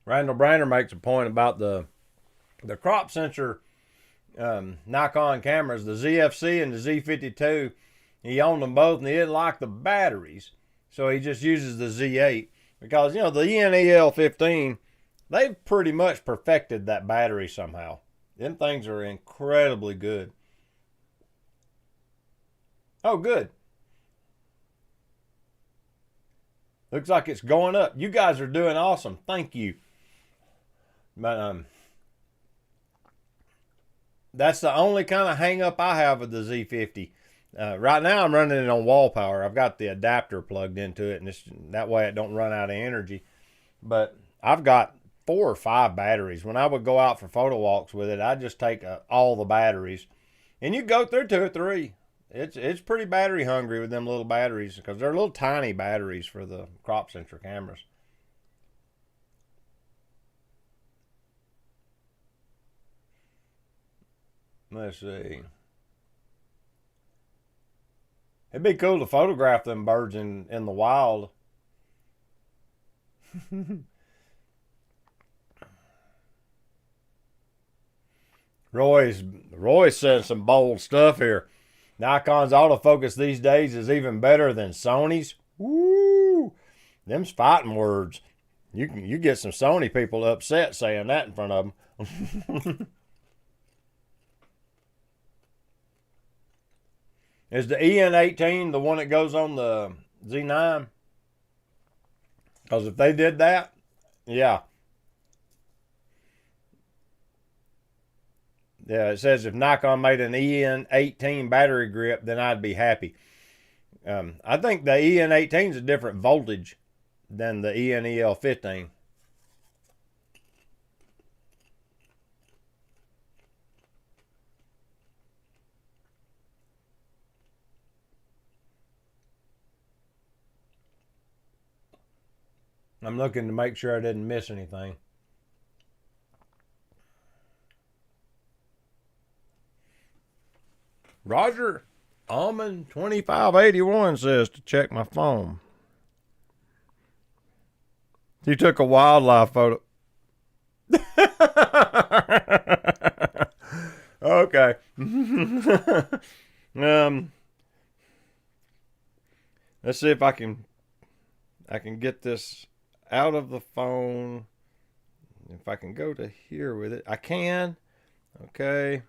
Speaker 1: Randall Brander makes a point about the crop sensor Nikon cameras, the ZFC and the Z52. He owned them both and he didn't like the batteries. So he just uses the Z8 because, you know, the ENEL15, they've pretty much perfected that battery somehow. Them things are incredibly good. Oh, good. Looks like it's going up. You guys are doing awesome. Thank you. But that's the only kind of hang up I have with the Z50. Right now I'm running it on wall power. I've got the adapter plugged into it, and that way it don't run out of energy. But I've got 4 or 5 batteries. When I would go out for photo walks with it, I'd just take all the batteries, and you go through 2 or 3. It's pretty battery hungry with them little batteries because they're little tiny batteries for the crop sensor cameras. Let's see. It'd be cool to photograph them birds in the wild. Roy's saying some bold stuff here. Nikon's autofocus these days is even better than Sony's. Woo! Them's fighting words. You get some Sony people upset saying that in front of them. Is the EN18 the one that goes on the Z9? Because if they did that, yeah. Yeah, it says if Nikon made an EN18 battery grip, then I'd be happy. I think the EN18 is a different voltage than the ENEL15. I'm looking to make sure I didn't miss anything. Roger Almond 2581 says to check my phone. He took a wildlife photo. Okay. Let's see if I can get this out of the phone. If I can go to here with it, I can. Okay.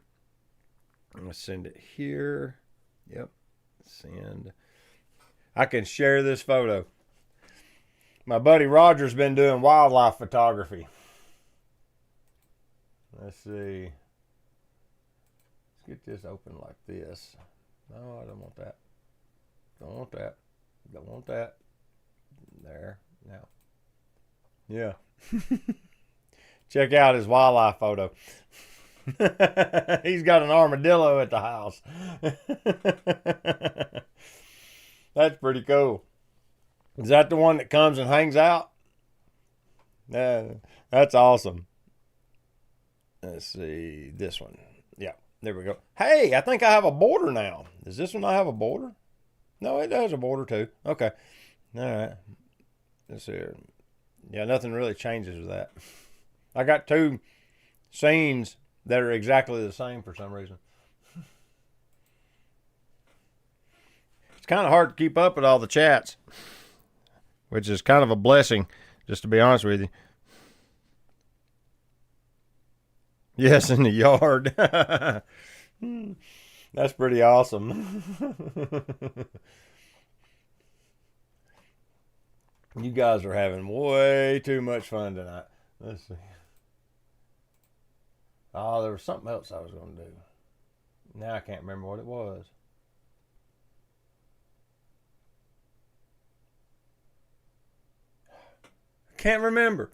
Speaker 1: I'm gonna send it here. Yep. Send. I can share this photo. My buddy Roger's been doing wildlife photography. Let's see. Let's get this open like this. No, I don't want that. Don't want that. Don't want that. There. Now. Yeah. Check out his wildlife photo. He's got an armadillo at the house. That's pretty cool. Is that the one that comes and hangs out? That's awesome. Let's see. This one. Yeah, there we go. Hey, I think I have a border now. Does this one not have a border? No, it does a border too. Okay. All right. Let's see here. Yeah, nothing really changes with that. I got two scenes that are exactly the same for some reason. It's kind of hard to keep up with all the chats, which is kind of a blessing, just to be honest with you. Yes, in the yard. That's pretty awesome. You guys are having way too much fun tonight. Let's see. Oh, there was something else I was going to do. Now I can't remember what it was. Can't remember.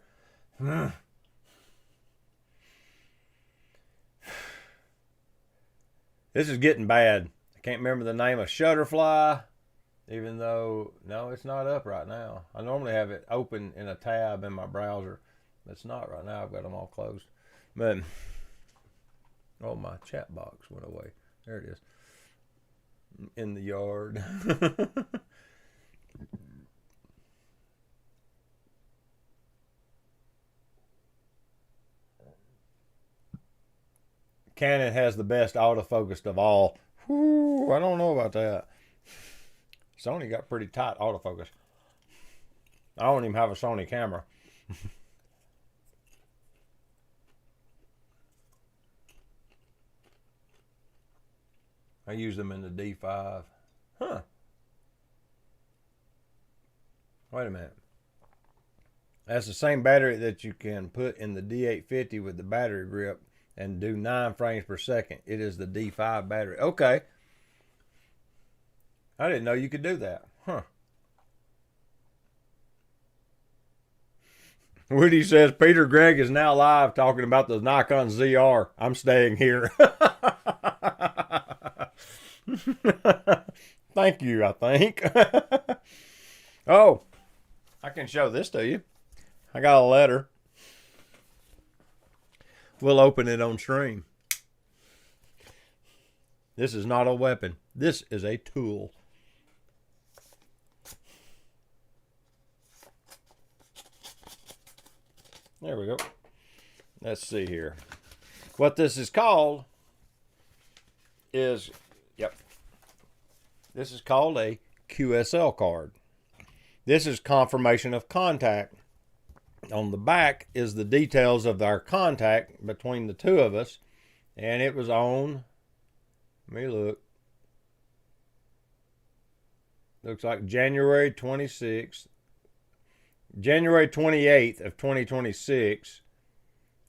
Speaker 1: This is getting bad. I can't remember the name of Shutterfly, even though, no, it's not up right now. I normally have it open in a tab in my browser. But it's not right now. I've got them all closed. But, oh, my chat box went away. There it is. In the yard. Canon has the best autofocus of all. Whew, I don't know about that. Sony got pretty tight autofocus. I don't even have a Sony camera. I use them in the D5. Huh. Wait a minute. That's the same battery that you can put in the D850 with the battery grip and do 9 frames per second. It is the D5 battery. Okay. I didn't know you could do that. Huh. Woody says Peter Gregg is now live talking about the Nikon ZR. I'm staying here. Thank you, I think. Oh, I can show this to you. I got a letter. We'll open it on stream. This is not a weapon. This is a tool. There we go. Let's see here. What this is called is, yep, This is called a QSL card. This is confirmation of contact. On the back is the details of our contact between the two of us. And it was on, let me look. Looks like January 28th of 2026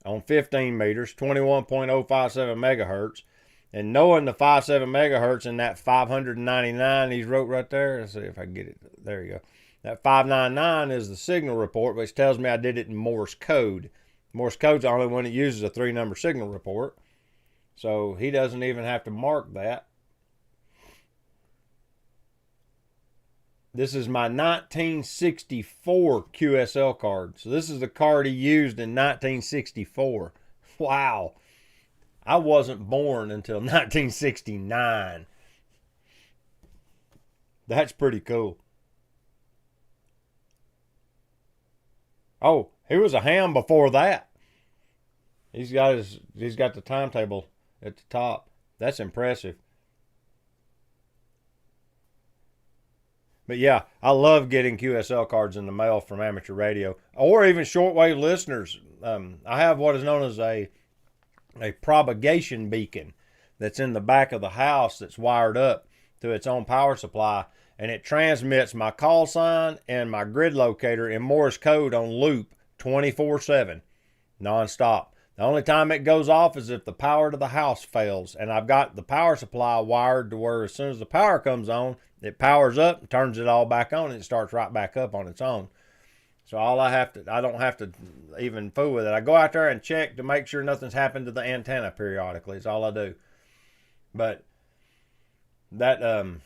Speaker 1: on 15 meters, 21.057 megahertz. And knowing the 57 megahertz and that 599 he's wrote right there, let's see if I can get it. There you go. That 599 is the signal report, which tells me I did it in Morse code. Morse code's the only one that uses a 3-number signal report. So he doesn't even have to mark that. This is my 1964 QSL card. So this is the card he used in 1964. Wow. I wasn't born until 1969. That's pretty cool. Oh, he was a ham before that. He's got the timetable at the top. That's impressive. But yeah, I love getting QSL cards in the mail from amateur radio or even shortwave listeners. I have what is known as a propagation beacon that's in the back of the house that's wired up to its own power supply, and it transmits my call sign and my grid locator in Morse code on loop 24/7, nonstop. The only time it goes off is if the power to the house fails, and I've got the power supply wired to where as soon as the power comes on, it powers up and turns it all back on, and it starts right back up on its own. So I don't have to even fool with it. I go out there and check to make sure nothing's happened to the antenna periodically. It's all I do. But that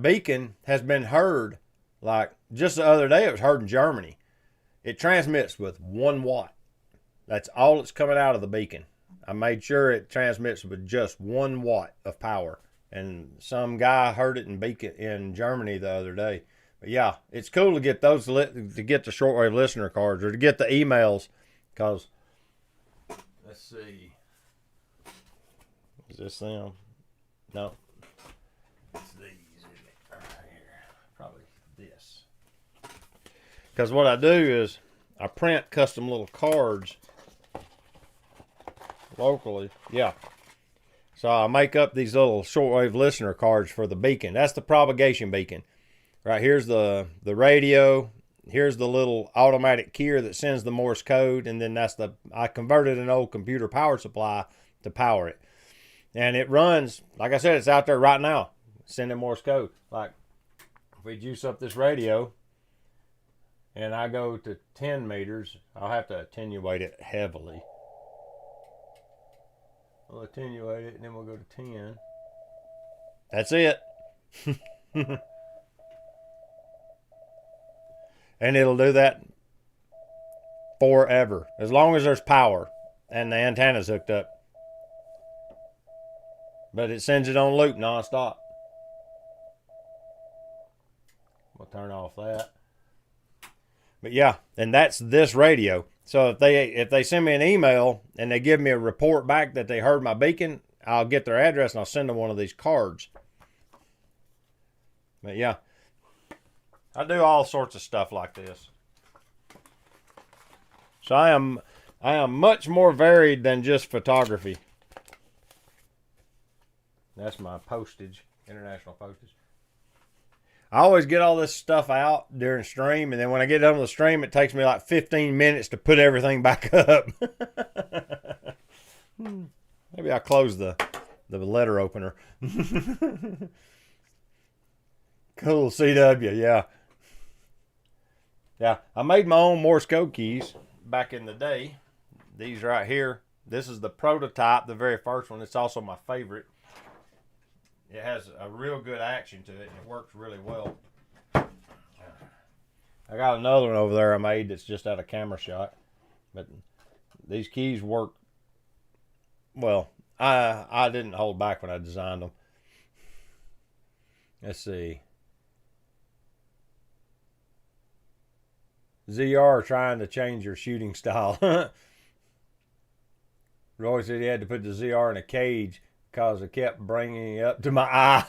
Speaker 1: beacon has been heard, like just the other day it was heard in Germany. It transmits with 1 watt. That's all that's coming out of the beacon. I made sure it transmits with just 1 watt of power. And some guy heard it in Germany the other day. But yeah, it's cool to get those, to get the shortwave listener cards or to get the emails, because let's see, is this them? No, it's these, isn't it? Right here, probably this. Because what I do is I print custom little cards locally. Yeah. So I make up these little shortwave listener cards for the beacon. That's the propagation beacon. Right, here's the radio. Here's the little automatic keyer that sends the Morse code, and then I converted an old computer power supply to power it. And it runs, like I said, it's out there right now, sending Morse code. Like, if we juice up this radio, and I go to 10 meters, I'll have to attenuate it heavily. We'll attenuate it, and then we'll go to 10. That's it. And it'll do that forever, as long as there's power and the antenna's hooked up. But it sends it on loop nonstop. We'll turn off that. But yeah, and that's this radio. So if they send me an email and they give me a report back that they heard my beacon, I'll get their address and I'll send them one of these cards. But yeah, I do all sorts of stuff like this. So I am much more varied than just photography. That's my postage, international postage. I always get all this stuff out during stream, and then when I get done with the stream, it takes me like 15 minutes to put everything back up. Maybe I'll close the letter opener. Cool, CW, yeah. Yeah, I made my own Morse code keys back in the day. These right here. This is the prototype, the very first one. It's also my favorite. It has a real good action to it, and it works really well. I got another one over there I made that's just out of camera shot. But these keys work well. I didn't hold back when I designed them. Let's see. ZR trying to change your shooting style. Roy said he had to put the ZR in a cage because it kept bringing it up to my eye.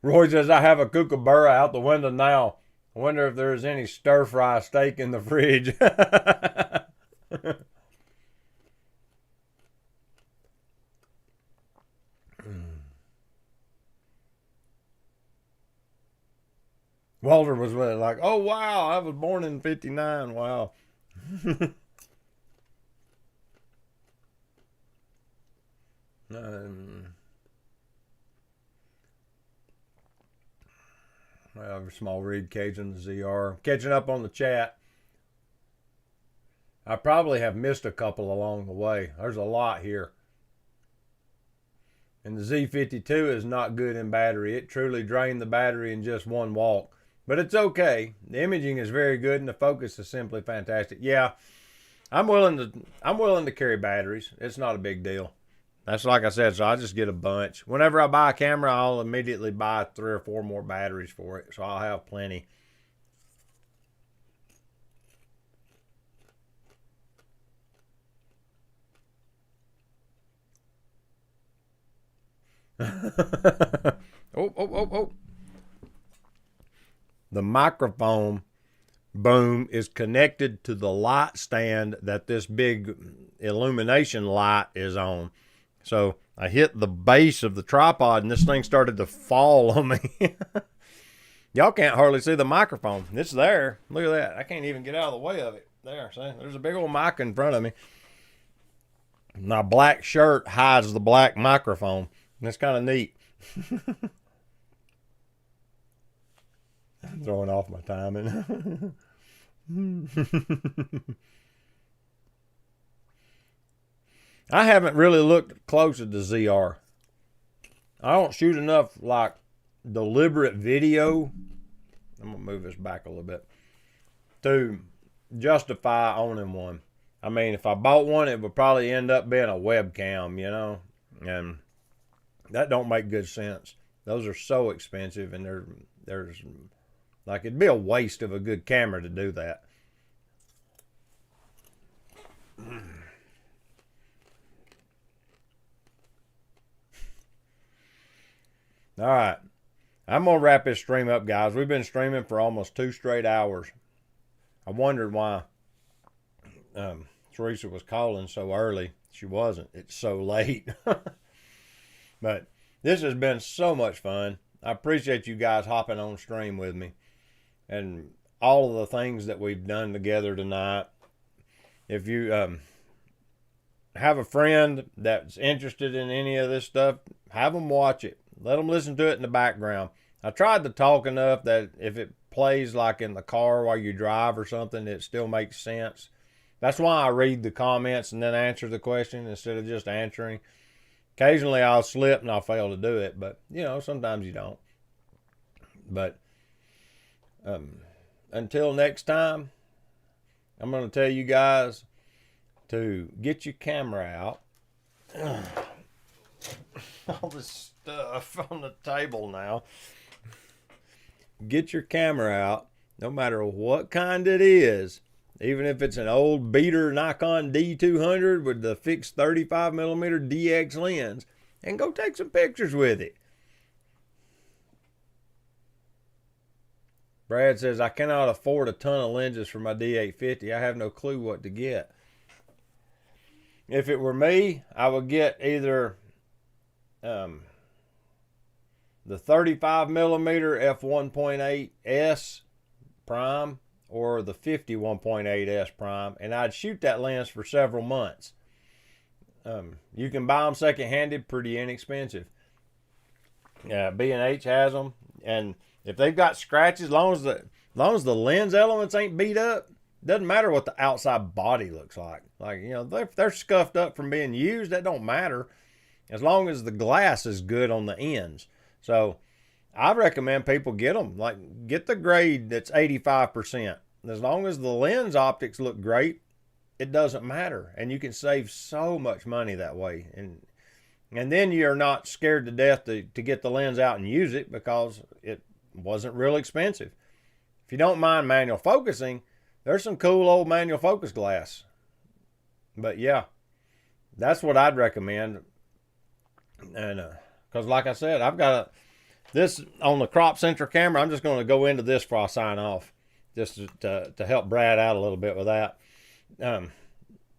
Speaker 1: Roy says, I have a kookaburra out the window now. I wonder if there's any stir-fry steak in the fridge. Walter was like, oh, wow, I was born in 59. Wow. Small read cage in the ZR. Catching up on the chat. I probably have missed a couple along the way. There's a lot here. And the Z52 is not good in battery. It truly drained the battery in just one walk. But it's okay. The imaging is very good and the focus is simply fantastic. Yeah, I'm willing to carry batteries. It's not a big deal. That's like I said, so I just get a bunch. Whenever I buy a camera, I'll immediately buy 3 or 4 more batteries for it. So I'll have plenty. Oh. The microphone boom is connected to the light stand that this big illumination light is on. So I hit the base of the tripod and this thing started to fall on me. Y'all can't hardly see the microphone. It's there. Look at that. I can't even get out of the way of it. There, see? There's a big old mic in front of me. My black shirt hides the black microphone. That's kind of neat. I'm throwing off my timing. I haven't really looked close at the ZR. I don't shoot enough like deliberate video. I'm gonna move this back a little bit to justify owning one. I mean, if I bought one, it would probably end up being a webcam, you know, and that don't make good sense. Those are so expensive, and there's like it'd be a waste of a good camera to do that. All right. I'm going to wrap this stream up, guys. We've been streaming for almost 2 straight hours. I wondered why Teresa was calling so early. She wasn't. It's so late. But this has been so much fun. I appreciate you guys hopping on stream with me. And all of the things that we've done together tonight. If you have a friend that's interested in any of this stuff, have them watch it. Let them listen to it in the background. I tried to talk enough that if it plays like in the car while you drive or something, it still makes sense. That's why I read the comments and then answer the question instead of just answering. Occasionally I'll slip and I'll fail to do it, but you know, sometimes you don't. But until next time, I'm going to tell you guys to get your camera out. All this stuff on the table now. Get your camera out, no matter what kind it is. Even if it's an old beater Nikon D200 with the fixed 35mm DX lens, and go take some pictures with it. Brad says, I cannot afford a ton of lenses for my D850. I have no clue what to get. If it were me, I would get either the 35mm f1.8S prime or the 51.8S prime, and I'd shoot that lens for several months. You can buy them second-handed, pretty inexpensive. B&H has them, and if they've got scratches, as long as the lens elements ain't beat up, doesn't matter what the outside body looks like. Like, you know, if they're scuffed up from being used, that don't matter, as long as the glass is good on the ends. So I recommend people get them. Like, get the grade that's 85%. As long as the lens optics look great, it doesn't matter. And you can save so much money that way. And And then you're not scared to death to get the lens out and use it because it wasn't real expensive. If you don't mind manual focusing, there's some cool old manual focus glass. But yeah, that's what I'd recommend. And because like I said, I've got this on the crop sensor camera. I'm just going to go into this before I sign off, just to help Brad out a little bit with that.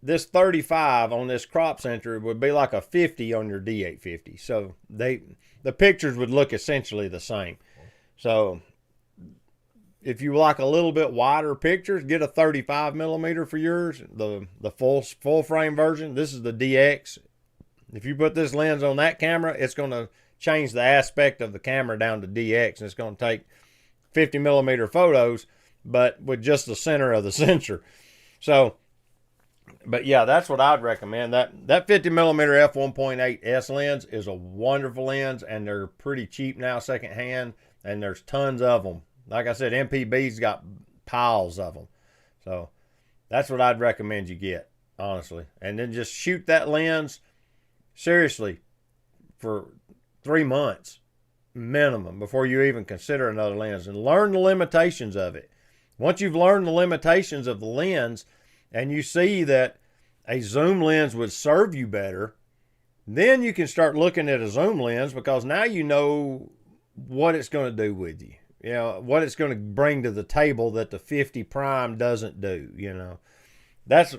Speaker 1: This 35 on this crop sensor would be like a 50 on your D850. So the pictures would look essentially the same. So if you like a little bit wider pictures, get a 35 millimeter for yours, the full frame version. This is the DX. If you put this lens on that camera, it's going to change the aspect of the camera down to DX, and it's going to take 50 millimeter photos, but with just the center of the sensor. So, but yeah, that's what I'd recommend. That 50 millimeter f1.8S lens is a wonderful lens, and they're pretty cheap now, secondhand, and there's tons of them. Like I said, MPB's got piles of them. So that's what I'd recommend you get, honestly. And then just shoot that lens seriously for 3 months minimum before you even consider another lens, and learn the limitations of it. Once you've learned the limitations of the lens and you see that a zoom lens would serve you better, then you can start looking at a zoom lens, because now you know what it's going to do with you. You know, what it's going to bring to the table that the 50 prime doesn't do, you know. That's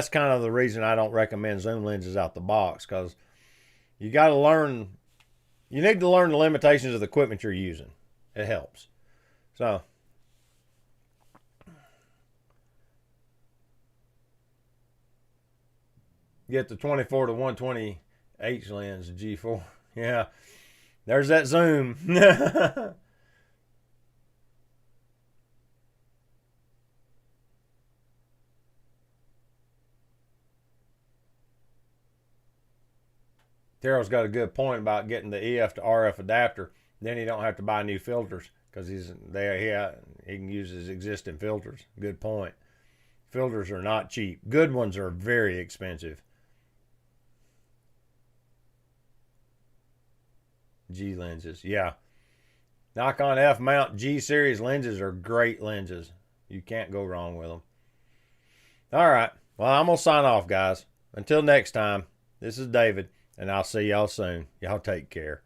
Speaker 1: kind of the reason I don't recommend zoom lenses out the box, because you got to learn, you need to learn the limitations of the equipment you're using. It helps. So, get the 24 to 120H lens, G4. Yeah, there's that zoom. Daryl's got a good point about getting the EF to RF adapter. Then he don't have to buy new filters, because he can use his existing filters. Good point. Filters are not cheap. Good ones are very expensive. G lenses, yeah. Nikon F mount G series lenses are great lenses. You can't go wrong with them. All right. Well, I'm going to sign off, guys. Until next time, this is David, and I'll see y'all soon. Y'all take care.